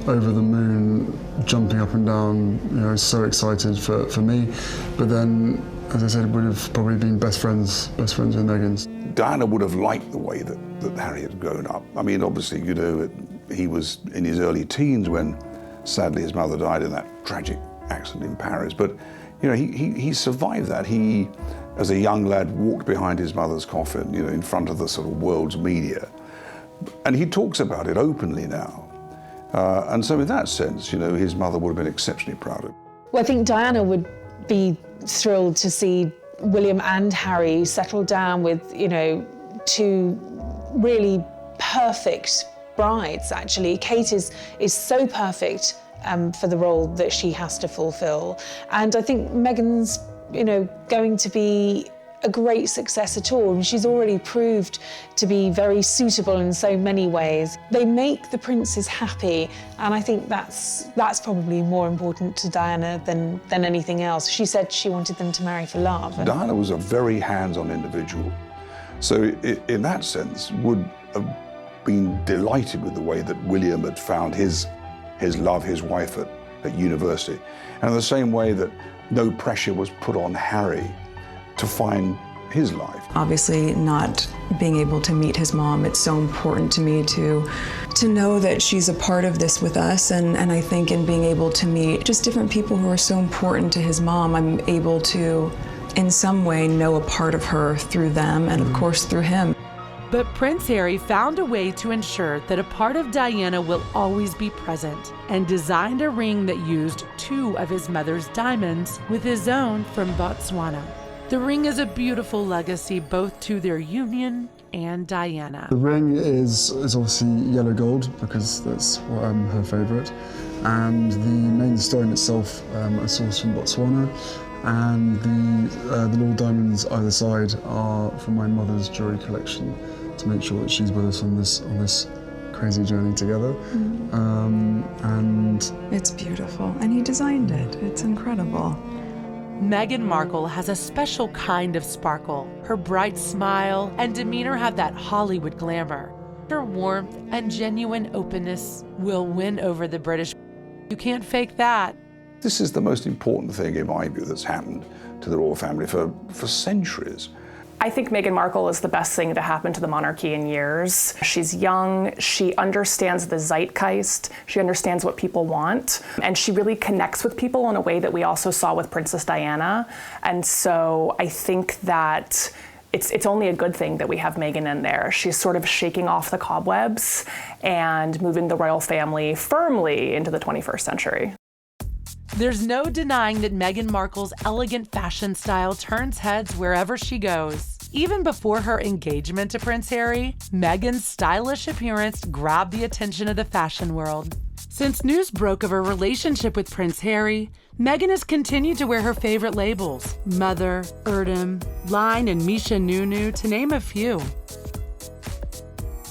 B: over the moon, jumping up and down, so excited for me. But then, as I said, would have probably been best friends with Meghan.
K: Diana would have liked the way that Harry had grown up. I mean, obviously, he was in his early teens when, sadly, his mother died in that tragic accident in Paris. But, he survived that. He, as a young lad, walked behind his mother's coffin, in front of the sort of world's media. And he talks about it openly now. And so in that sense, his mother would have been exceptionally proud of him.
E: Well, I think Diana would be thrilled to see William and Harry settle down with, two really perfect brides, actually. Kate is so perfect for the role that she has to fulfill. And I think Meghan's, going to be a great success at all. And she's already proved to be very suitable in so many ways. They make the princes happy, and I think that's probably more important to Diana than anything else. She said she wanted them to marry for love.
K: Diana was a very hands-on individual, so in that sense would have been delighted with the way that William had found his love, his wife at university, and in the same way that no pressure was put on Harry to find his life.
I: Obviously, not being able to meet his mom, it's so important to me to know that she's a part of this with us, and I think in being able to meet just different people who are so important to his mom, I'm able to, in some way, know a part of her through them and, of course, through him.
A: But Prince Harry found a way to ensure that a part of Diana will always be present, and designed a ring that used 2 of his mother's diamonds with his own from Botswana. The ring is a beautiful legacy both to their union and Diana.
B: The ring is obviously yellow gold because that's her favourite, and the main stone itself are sourced from Botswana, and the little diamonds either side are from my mother's jewellery collection to make sure that she's with us on this crazy journey together. And
I: it's beautiful, and he designed it. It's incredible.
A: Meghan Markle has a special kind of sparkle. Her bright smile and demeanor have that Hollywood glamour. Her warmth and genuine openness will win over the British. You can't fake that.
K: This is the most important thing, in my view, that's happened to the royal family for centuries.
C: I think Meghan Markle is the best thing to happen to the monarchy in years. She's young, she understands the zeitgeist, she understands what people want, and she really connects with people in a way that we also saw with Princess Diana. And so I think that it's only a good thing that we have Meghan in there. She's sort of shaking off the cobwebs and moving the royal family firmly into the 21st century.
A: There's no denying that Meghan Markle's elegant fashion style turns heads wherever she goes. Even before her engagement to Prince Harry, Meghan's stylish appearance grabbed the attention of the fashion world. Since news broke of her relationship with Prince Harry, Meghan has continued to wear her favorite labels: Mother, Erdem, Line, and Misha Nunu, to name a few.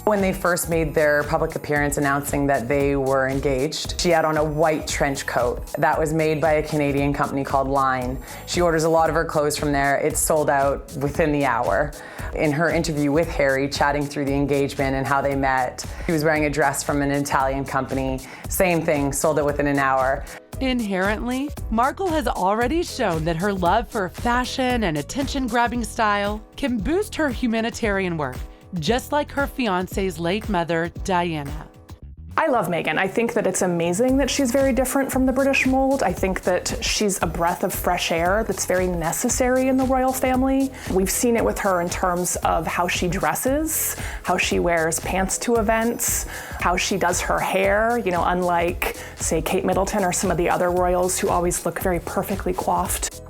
J: When they first made their public appearance announcing that they were engaged, she had on a white trench coat that was made by a Canadian company called Line. She orders a lot of her clothes from there. It's sold out within the hour. In her interview with Harry, chatting through the engagement and how they met, she was wearing a dress from an Italian company. Same thing, sold it within an hour.
A: Inherently, Markle has already shown that her love for fashion and attention-grabbing style can boost her humanitarian work, just like her fiancé's late mother, Diana.
C: I love Meghan. I think that it's amazing that she's very different from the British mold. I think that she's a breath of fresh air that's very necessary in the royal family. We've seen it with her in terms of how she dresses, how she wears pants to events, how she does her hair, you know, unlike, say, Kate Middleton or some of the other royals who always look very perfectly coiffed.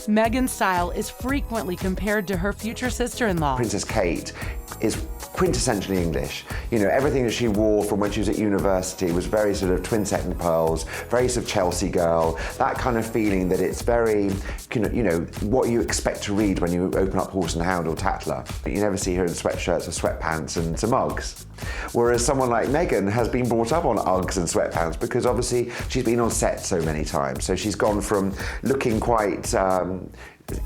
A: Meghan's style is frequently compared to her future sister-in-law.
F: Princess Kate is quintessentially English. You know, everything that she wore from when she was at university was very sort of twin set and pearls, very sort of Chelsea girl, that kind of feeling that it's very, you know, what you expect to read when you open up Horse and Hound or Tatler. You never see her in sweatshirts or sweatpants and some Uggs. Whereas someone like Meghan has been brought up on Uggs and sweatpants because obviously she's been on set so many times. So she's gone from looking quite,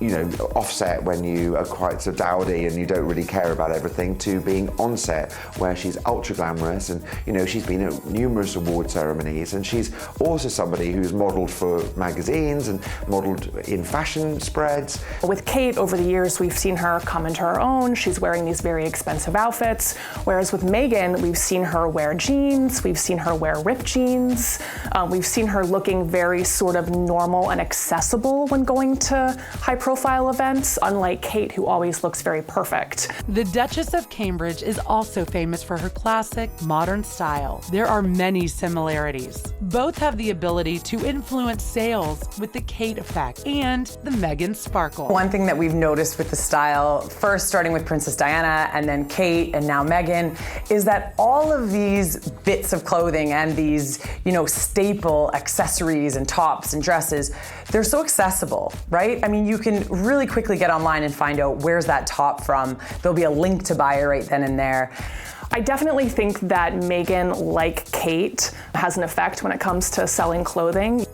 F: you know, offset when you are quite so dowdy and you don't really care about everything, to being on set where she's ultra glamorous, and you know, she's been at numerous award ceremonies, and she's also somebody who's modelled for magazines and modelled in fashion spreads.
C: With Kate, over the years, we've seen her come into her own. She's wearing these very expensive outfits, whereas with Meghan, we've seen her wear jeans, we've seen her wear ripped jeans, we've seen her looking very sort of normal and accessible when going to high-profile events, unlike Kate, who always looks very perfect.
A: The Duchess of Cambridge is also famous for her classic, modern style. There are many similarities. Both have the ability to influence sales with the Kate effect and the Meghan sparkle.
J: One thing that we've noticed with the style, first starting with Princess Diana and then Kate and now Meghan, is that all of these bits of clothing and these, you know, staple accessories and tops and dresses, they're so accessible, right? I mean, you can really quickly get online and find out where's that top from. There'll be a link to buy it right then and there.
C: I definitely think that Meghan, like Kate, has an effect when it comes to selling clothing.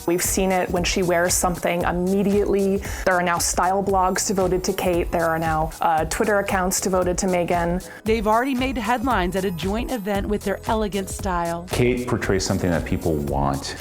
C: We've seen it when she wears something immediately. There are now style blogs devoted to Kate. There are now Twitter accounts devoted to Meghan.
A: They've already made headlines at a joint event with their elegant style.
P: Kate portrays something that people want.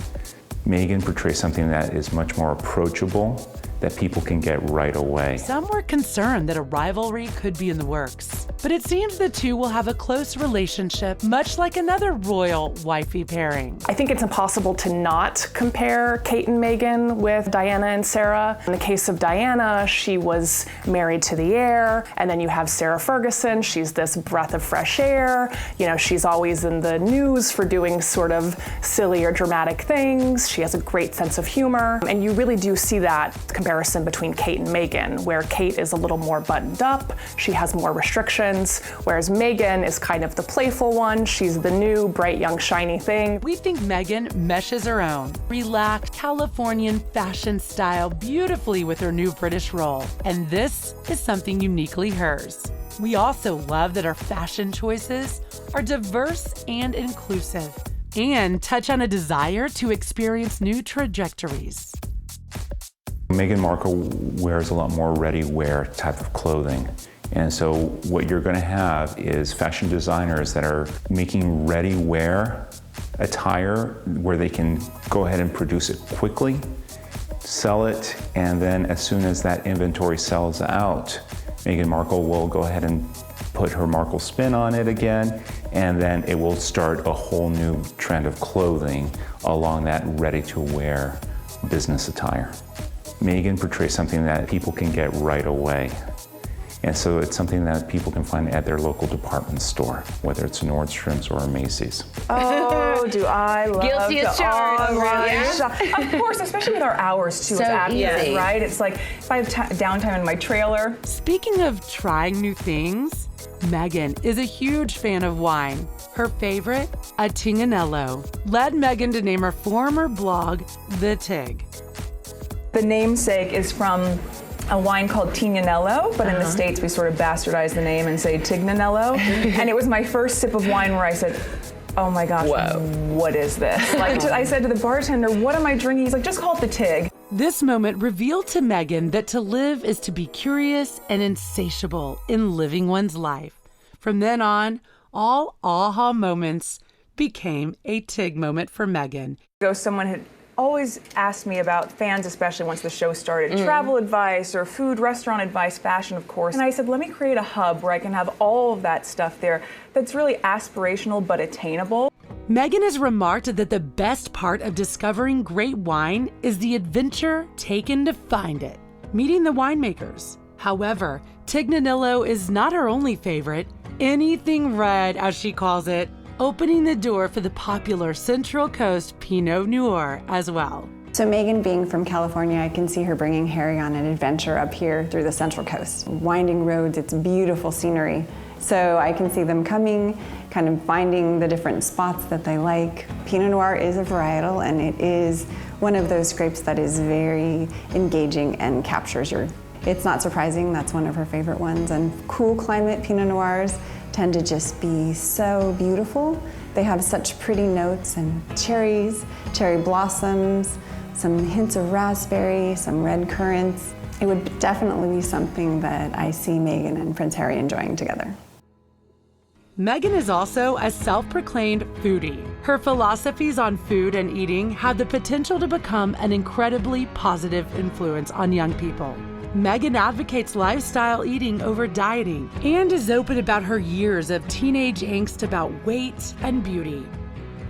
P: Meghan portrays something that is much more approachable, that people can get right away.
A: Some were concerned that a rivalry could be in the works, but it seems the two will have a close relationship, much like another royal wifey pairing.
C: I think it's impossible to not compare Kate and Meghan with Diana and Sarah. In the case of Diana, she was married to the heir, and then you have Sarah Ferguson. She's this breath of fresh air. You know, she's always in the news for doing sort of silly or dramatic things. She has a great sense of humor, and you really do see that comparison between Kate and Meghan, where Kate is a little more buttoned up, she has more restrictions, whereas Meghan is kind of the playful one. She's the new, bright, young, shiny thing.
A: We think Meghan meshes her own relaxed Californian fashion style beautifully with her new British role, and this is something uniquely hers. We also love that our fashion choices are diverse and inclusive, and touch on a desire to experience new trajectories.
P: Meghan Markle wears a lot more ready-wear type of clothing. And so what you're going to have is fashion designers that are making ready-wear attire where they can go ahead and produce it quickly, sell it, and then as soon as that inventory sells out, Meghan Markle will go ahead and put her Markle spin on it again, and then it will start a whole new trend of clothing along that ready-to-wear business attire. Meghan portrays something that people can get right away. And so it's something that people can find at their local department store, whether it's Nordstrom's or Macy's.
Q: Oh, do I love
G: Guilty as charged.
Q: online shop. Of course, especially with our hours too,
G: So
Q: as admins,
G: easy.
Q: right? It's like if I have downtime in my trailer.
A: Speaking of trying new things, Meghan is a huge fan of wine. Her favorite, a Tignanello, led Meghan to name her former blog, The Tig.
Q: The namesake is from a wine called Tignanello, but in the States we sort of bastardize the name and say Tignanello. And it was my first sip of wine where I said, oh my gosh, what is this? Like, I said to the bartender, what am I drinking? He's like, just call it the Tig.
A: This moment revealed to Meghan that to live is to be curious and insatiable in living one's life. From then on, all aha moments became a Tig moment for Meghan.
Q: Someone had always asked me about, fans especially once the show started, travel advice or food, restaurant advice, fashion of course. And I said, let me create a hub where I can have all of that stuff there that's really aspirational but attainable.
A: Meghan has remarked that the best part of discovering great wine is the adventure taken to find it, meeting the winemakers. However, Tignanillo is not her only favorite. Anything red, as she calls it, opening the door for the popular Central Coast Pinot Noir as well.
R: So Meghan being from California, I can see her bringing Harry on an adventure up here through the Central Coast. Winding roads, it's beautiful scenery. So I can see them coming, kind of finding the different spots that they like. Pinot Noir is a varietal, and it is one of those grapes that is very engaging and captures your. It's not surprising, that's one of her favorite ones. And cool climate Pinot Noirs tend to just be so beautiful. They have such pretty notes and cherries, cherry blossoms, some hints of raspberry, some red currants. It would definitely be something that I see Meghan and Prince Harry enjoying together.
A: Meghan is also a self-proclaimed foodie. Her philosophies on food and eating have the potential to become an incredibly positive influence on young people. Meghan advocates lifestyle eating over dieting and is open about her years of teenage angst about weight and beauty.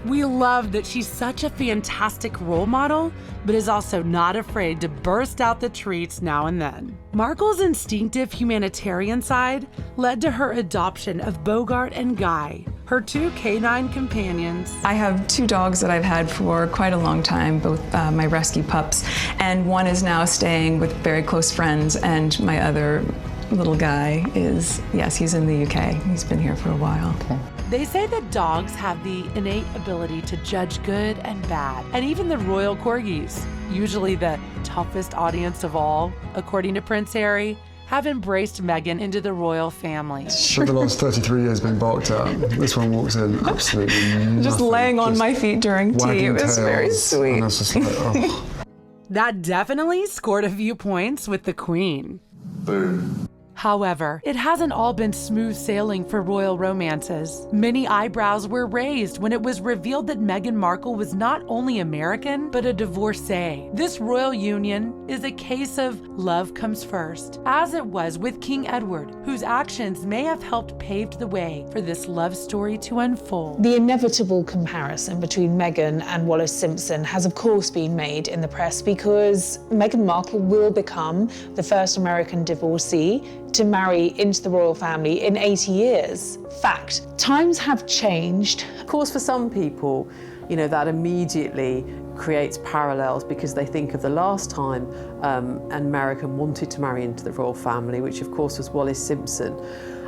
A: We love that she's such a fantastic role model, but is also not afraid to burst out the treats now and then. Markle's instinctive humanitarian side led to her adoption of Bogart and Guy, her two canine companions.
I: I have two dogs that I've had for quite a long time, both my rescue pups, and one is now staying with very close friends, and my other little guy is, yes, he's in the UK. He's been here for a while. Okay.
A: They say that dogs have the innate ability to judge good and bad, and even the royal corgis, usually the toughest audience of all, according to Prince Harry, have embraced Meghan into the royal family.
B: For the last 33 years being barked at, this one walks in absolutely nothing.
I: Just laying on my feet during tea. It was very sweet.
B: And it's just like, oh.
A: That definitely scored a few points with the Queen.
B: Boom.
A: However, it hasn't all been smooth sailing for royal romances. Many eyebrows were raised when it was revealed that Meghan Markle was not only American, but a divorcee. This royal union is a case of love comes first, as it was with King Edward, whose actions may have helped pave the way for this love story to unfold.
E: The inevitable comparison between Meghan and Wallace Simpson has of course been made in the press because Meghan Markle will become the first American divorcee to marry into the royal family in 80 years. Fact, times have changed.
H: Of course, for some people, you know, that immediately creates parallels because they think of the last time an American wanted to marry into the royal family, which of course was Wallace Simpson.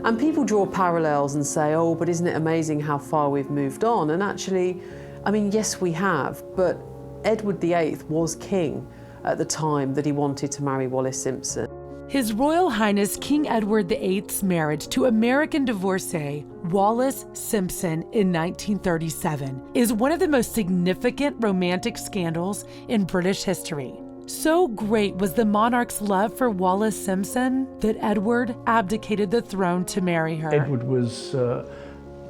H: And people draw parallels and say, oh, but isn't it amazing how far we've moved on? And actually, I mean, yes, we have, but Edward VIII was king at the time that he wanted to marry Wallace Simpson.
A: His Royal Highness King Edward VIII's marriage to American divorcee Wallace Simpson in 1937 is one of the most significant romantic scandals in British history. So great was the monarch's love for Wallace Simpson that Edward abdicated the throne to marry her.
D: Edward was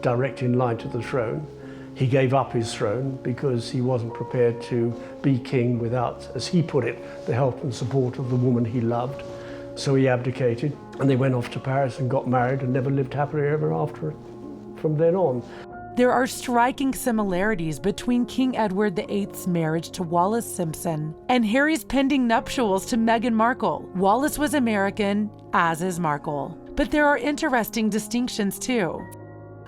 D: direct in line to the throne. He gave up his throne because he wasn't prepared to be king without, as he put it, the help and support of the woman he loved. So he abdicated, and they went off to Paris and got married and never lived happily ever after from then on.
A: There are striking similarities between King Edward VIII's marriage to Wallace Simpson and Harry's pending nuptials to Meghan Markle. Wallace was American, as is Markle. But there are interesting distinctions too.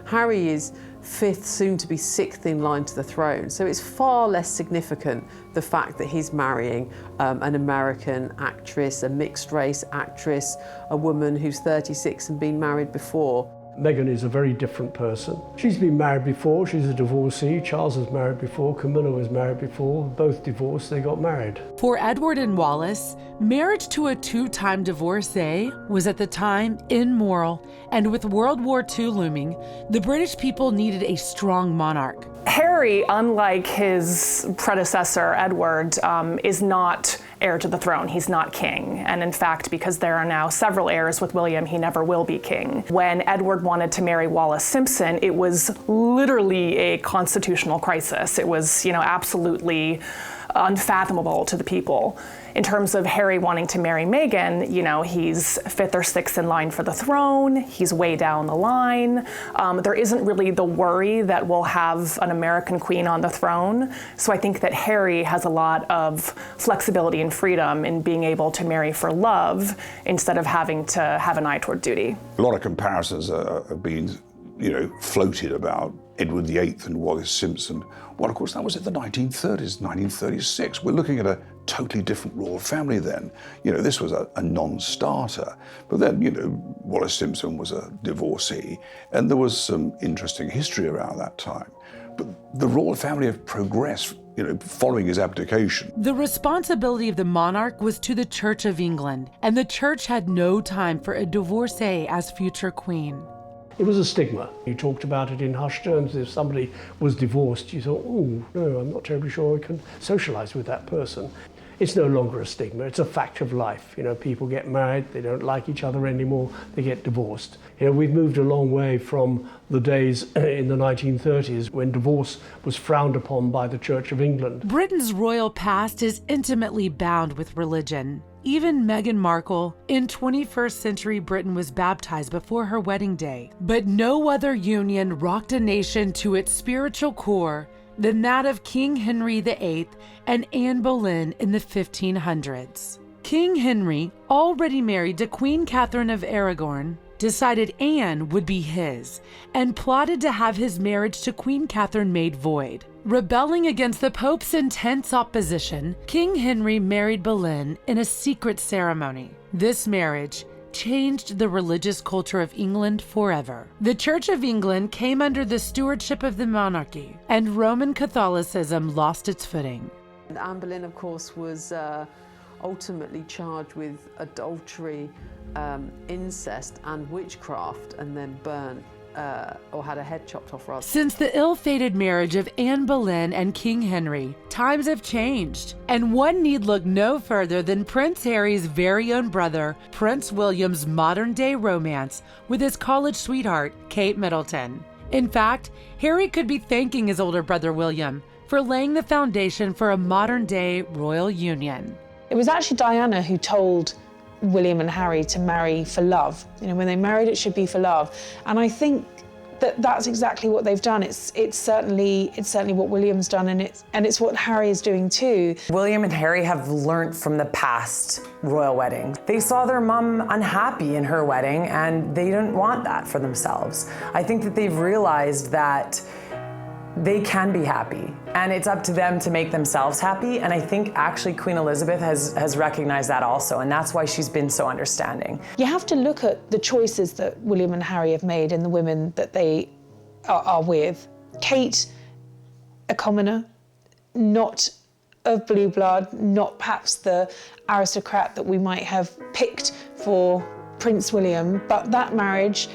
H: Harry is fifth, soon to be sixth in line to the throne. So it's far less significant, the fact that he's marrying an American actress, a mixed race actress, a woman who's 36 and been married before.
D: Meghan is a very different person. She's been married before, she's a divorcee. Charles was married before, Camilla was married before, both divorced, they got married.
A: For Edward and Wallace, marriage to a two-time divorcee was at the time immoral, and with World War II looming, the British people needed a strong monarch.
C: Harry, unlike his predecessor, Edward, is not heir to the throne. He's not king. And in fact, because there are now several heirs with William, he never will be king. When Edward wanted to marry Wallace Simpson, it was literally a constitutional crisis. It was, absolutely unfathomable to the people. In terms of Harry wanting to marry Meghan, you know, he's 5th or 6th in line for the throne. He's way down the line. There isn't really the worry that we'll have an American queen on the throne. So I think that Harry has a lot of flexibility and freedom in being able to marry for love instead of having to have an eye toward duty.
K: A lot of comparisons have been, you know, floated about Edward VIII and Wallace Simpson. Well, of course, that was in the 1930s, 1936. We're looking at a totally different royal family then. You know, this was a non-starter. But then, you know, Wallace Simpson was a divorcee, and there was some interesting history around that time. But the royal family have progressed, you know, following his abdication.
A: The responsibility of the monarch was to the Church of England, and the church had no time for a divorcee as future queen.
D: It was a stigma. You talked about it in hushed terms. If somebody was divorced, you thought, oh, no, I'm not terribly sure I can socialize with that person. It's no longer a stigma. It's a fact of life. You know, people get married, they don't like each other anymore, they get divorced. You know, we've moved a long way from the days in the 1930s when divorce was frowned upon by the Church of England.
A: Britain's royal past is intimately bound with religion. Even Meghan Markle, in 21st century Britain, was baptized before her wedding day. But no other union rocked a nation to its spiritual core than that of King Henry VIII and Anne Boleyn in the 1500s. King Henry, already married to Queen Catherine of Aragon, decided Anne would be his and plotted to have his marriage to Queen Catherine made void. Rebelling against the Pope's intense opposition, King Henry married Boleyn in a secret ceremony. This marriage changed the religious culture of England forever. The Church of England came under the stewardship of the monarchy, and Roman Catholicism lost its footing.
H: And Anne Boleyn, of course, was ultimately charged with adultery, incest and witchcraft, and then burnt, or had her head chopped off rather.
A: Since the ill-fated marriage of Anne Boleyn and King Henry, times have changed, and one need look no further than Prince Harry's very own brother, Prince William's modern-day romance with his college sweetheart, Kate Middleton. In fact, Harry could be thanking his older brother William for laying the foundation for a modern-day royal union.
E: It was actually Diana who told William and Harry to marry for love. You know, when they married, it should be for love. And I think that that's exactly what they've done. It's certainly what William's done, and it's what Harry is doing too.
J: William and Harry have learnt from the past royal weddings. They saw their mum unhappy in her wedding, and they didn't want that for themselves. I think that they've realized that they can be happy, and it's up to them to make themselves happy. And I think actually Queen Elizabeth has recognized that also, and that's why she's been so understanding.
E: You have to look at the choices that William and Harry have made and the women that they are with. Kate, a commoner, not of blue blood, not perhaps the aristocrat that we might have picked for Prince William, but that marriage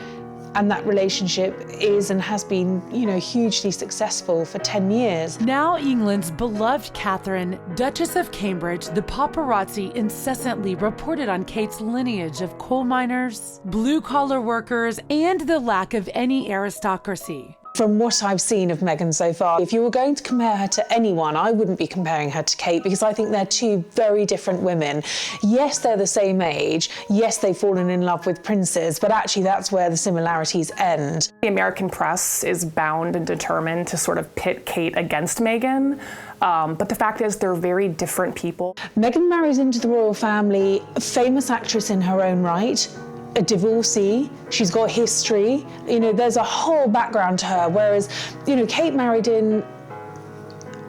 E: and that relationship is and has been, you know, hugely successful for 10 years.
A: Now England's beloved Catherine, Duchess of Cambridge, the paparazzi incessantly reported on Kate's lineage of coal miners, blue-collar workers, and the lack of any aristocracy.
E: From what I've seen of Meghan so far, if you were going to compare her to anyone, I wouldn't be comparing her to Kate, because I think they're two very different women. Yes, they're the same age. Yes, they've fallen in love with princes, but actually that's where the similarities end.
C: The American press is bound and determined to sort of pit Kate against Meghan. But the fact is, they're very different people.
E: Meghan marries into the royal family, a famous actress in her own right, a divorcee, she's got history, you know, there's a whole background to her, whereas, you know, Kate married in,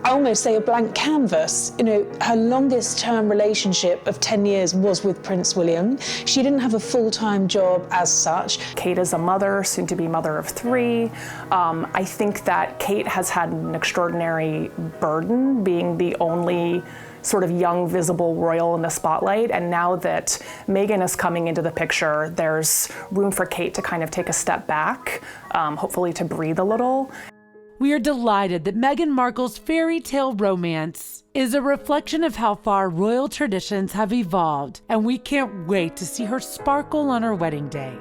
E: I almost say, a blank canvas. You know, her longest term relationship of 10 years was with Prince William. She didn't have a full-time job as such.
C: Kate is a mother, soon to be mother of 3. I think that Kate has had an extraordinary burden being the only sort of young, visible royal in the spotlight. And now that Meghan is coming into the picture, there's room for Kate to kind of take a step back, hopefully to breathe a little.
A: We are delighted that Meghan Markle's fairy tale romance is a reflection of how far royal traditions have evolved, and we can't wait to see her sparkle on her wedding day.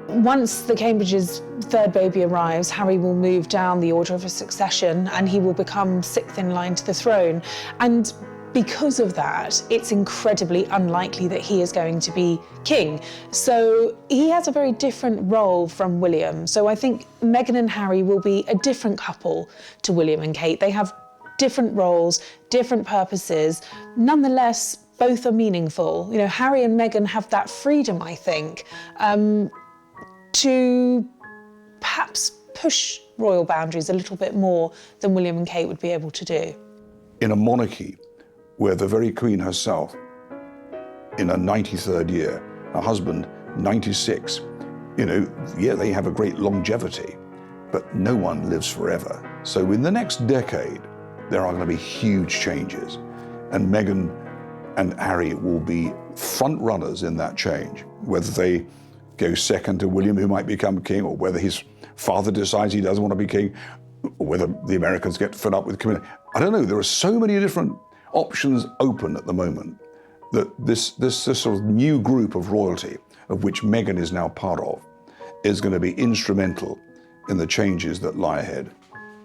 E: Once the Cambridge's third baby arrives, Harry will move down the order of succession and he will become 6th in line to the throne. And because of that, it's incredibly unlikely that he is going to be king. So he has a very different role from William. So I think Meghan and Harry will be a different couple to William and Kate. They have different roles, different purposes. Nonetheless, both are meaningful. You know, Harry and Meghan have that freedom, I think, to perhaps push royal boundaries a little bit more than William and Kate would be able to do.
K: In a monarchy where the very Queen herself, in her 93rd year, her husband, 96, you know, yeah, they have a great longevity, but no one lives forever. So in the next decade, there are going to be huge changes, and Meghan and Harry will be front runners in that change, whether they go second to William, who might become king, or whether his father decides he doesn't want to be king, or whether the Americans get fed up with Camilla. I don't know, there are so many different options open at the moment that this sort of new group of royalty, of which Meghan is now part of, is going to be instrumental in the changes that lie ahead.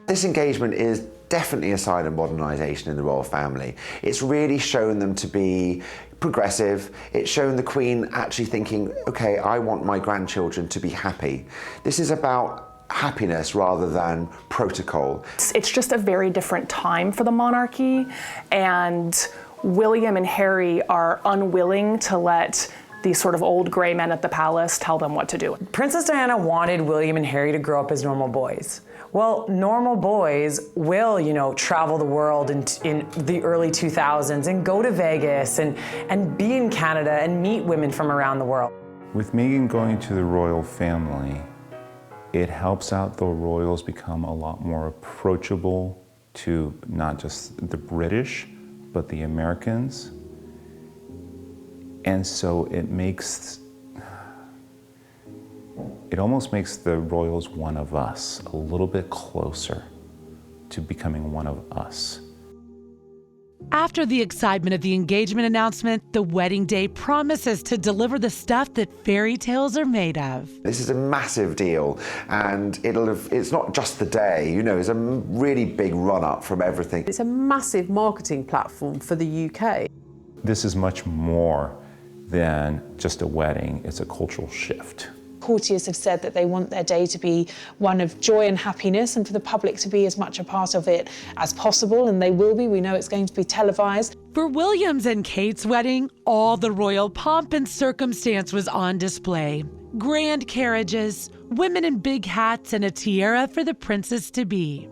F: This engagement is definitely a sign of modernisation in the royal family. It's really shown them to be progressive. It's shown the Queen actually thinking, okay, I want my grandchildren to be happy. This is about happiness rather than protocol.
C: It's just a very different time for the monarchy, and William and Harry are unwilling to let these sort of old gray men at the palace tell them what to do.
J: Princess Diana wanted William and Harry to grow up as normal boys. Well, normal boys will, you know, travel the world in the early 2000s and go to Vegas and be in Canada and meet women from around the world.
P: With Meghan going to the royal family, it helps out the royals become a lot more approachable to not just the British, but the Americans. And so it almost makes the royals one of us, a little bit closer to becoming one of us.
A: After the excitement of the engagement announcement, the wedding day promises to deliver the stuff that fairy tales are made of.
F: This is a massive deal, and it's not just the day, you know, it's a really big run-up from everything.
H: It's a massive marketing platform for the UK.
P: This is much more than just a wedding, it's a cultural shift.
E: Courtiers have said that they want their day to be one of joy and happiness, and for the public to be as much a part of it as possible, and they will be. We know it's going to be televised.
A: For William's and Kate's wedding, all the royal pomp and circumstance was on display. Grand carriages, women in big hats, and a tiara for the princess-to-be.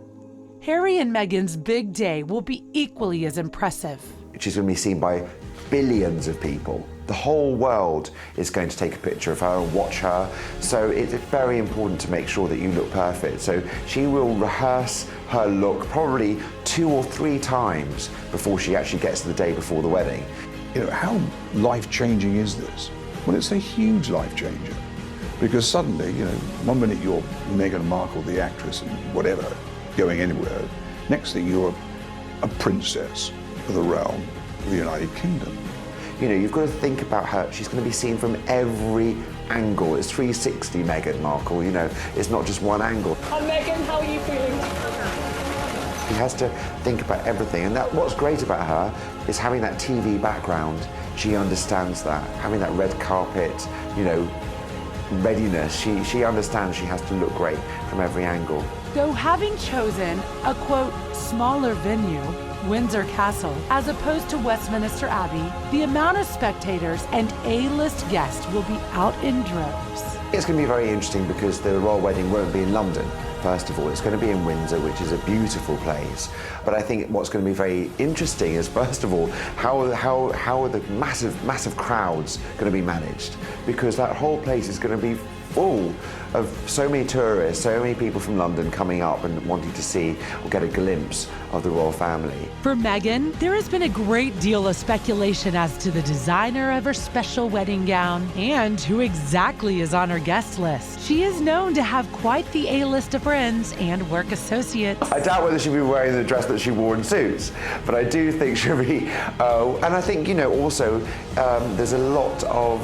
A: Harry and Meghan's big day will be equally as impressive.
F: She's going to be seen by billions of people. The whole world is going to take a picture of her and watch her. So it's very important to make sure that you look perfect. So she will rehearse her look probably 2 or 3 times before she actually gets to the day before the wedding.
K: You know, how life-changing is this? Well, it's a huge life changer. Because suddenly, you know, one minute you're Meghan Markle, the actress, and whatever, going anywhere. Next thing you're a princess of the realm of the United Kingdom.
F: You know, you've got to think about her. She's going to be seen from every angle. It's 360 Meghan Markle, you know. It's not just one angle.
C: Oh, Meghan, how are you feeling?
F: She has to think about everything. And what's great about her is having that TV background. She understands that. Having that red carpet, you know, readiness. She understands she has to look great from every angle.
A: Though having chosen a, quote, smaller venue, Windsor Castle, as opposed to Westminster Abbey, the amount of spectators and A-list guests will be out in droves.
F: It's going to be very interesting because the royal wedding won't be in London. First of all, it's going to be in Windsor, which is a beautiful place. But I think what's going to be very interesting is, first of all, how are the massive crowds going to be managed? Because that whole place is going to be full of so many tourists, so many people from London coming up and wanting to see or get a glimpse of the royal family.
A: For Meghan, there has been a great deal of speculation as to the designer of her special wedding gown and who exactly is on her guest list. She is known to have quite the A-list of friends and work associates.
F: I doubt whether she'll be wearing the dress that she wore in Suits, but I do think she'll be, and I think, you know, also there's a lot of,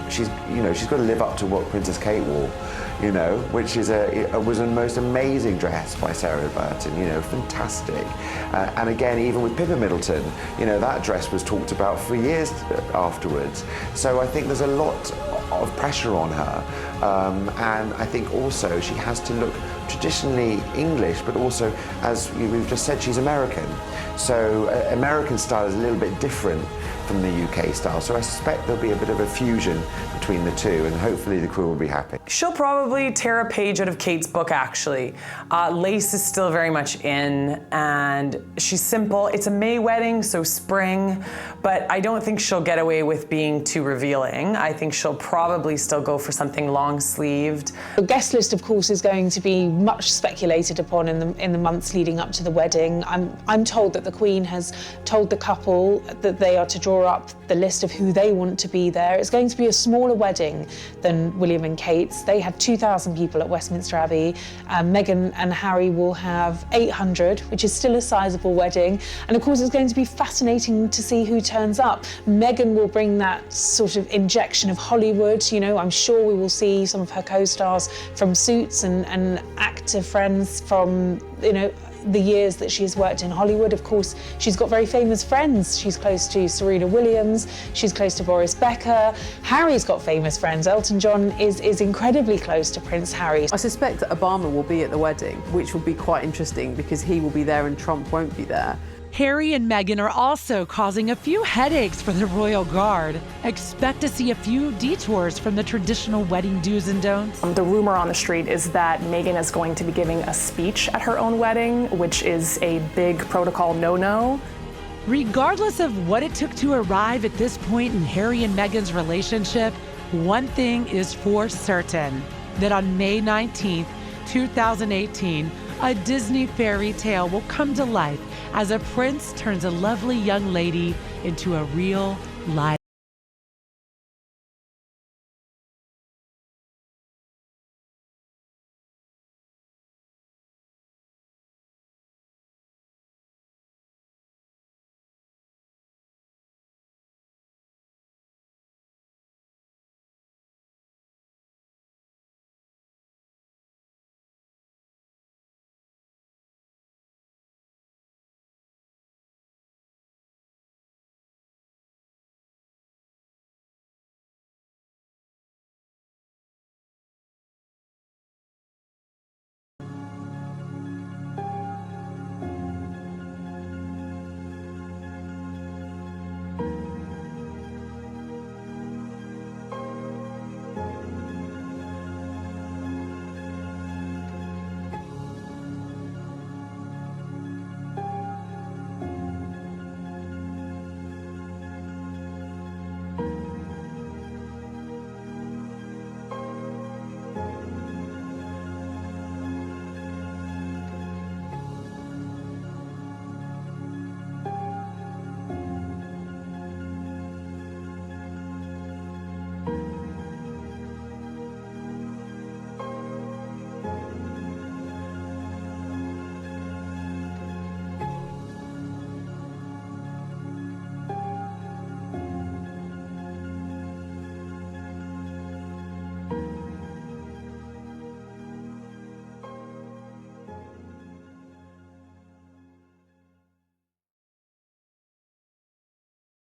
F: she's got to live up to what Princess Kate wore. you know, which is was a most amazing dress by Sarah Burton, you know, fantastic. And again, even with Pippa Middleton, you know, that dress was talked about for years afterwards. So I think there's a lot of pressure on her, and I think also she has to look traditionally English, but also, as we've just said, she's American. So American style is a little bit different from the UK style. So I suspect there'll be a bit of a fusion between the two, and hopefully the crew will be happy.
J: She'll probably tear a page out of Kate's book, actually. Lace is still very much in, and she's simple. It's a May wedding, so spring, but I don't think she'll get away with being too revealing. I think she'll probably still go for something long-sleeved.
E: The guest list, of course, is going to be much speculated upon in the months leading up to the wedding. I'm told that the Queen has told the couple that they are to draw up the list of who they want to be there. It's going to be a smaller wedding than William and Kate's. They had 2,000 people at Westminster Abbey. Meghan and Harry will have 800, which is still a sizable wedding. And of course, it's going to be fascinating to see who turns up. Meghan will bring that sort of injection of Hollywood. You know, I'm sure we will see some of her co-stars from Suits and actor friends from, you know, the years that she has worked in Hollywood. Of course, she's got very famous friends. She's close to Serena Williams, she's close to Boris Becker. Harry's got famous friends. Elton John is incredibly close to Prince Harry.
H: I suspect that Obama will be at the wedding, which will be quite interesting because he will be there and Trump won't be there.
A: Harry and Meghan are also causing a few headaches for the royal guard. Expect to see a few detours from the traditional wedding do's and don'ts.
C: The rumor on the street is that Meghan is going to be giving a speech at her own wedding, which is a big protocol no-no.
A: Regardless of what it took to arrive at this point in Harry and Meghan's relationship, one thing is for certain, that on May 19th, 2018, a Disney fairy tale will come to life as a prince turns a lovely young lady into a real life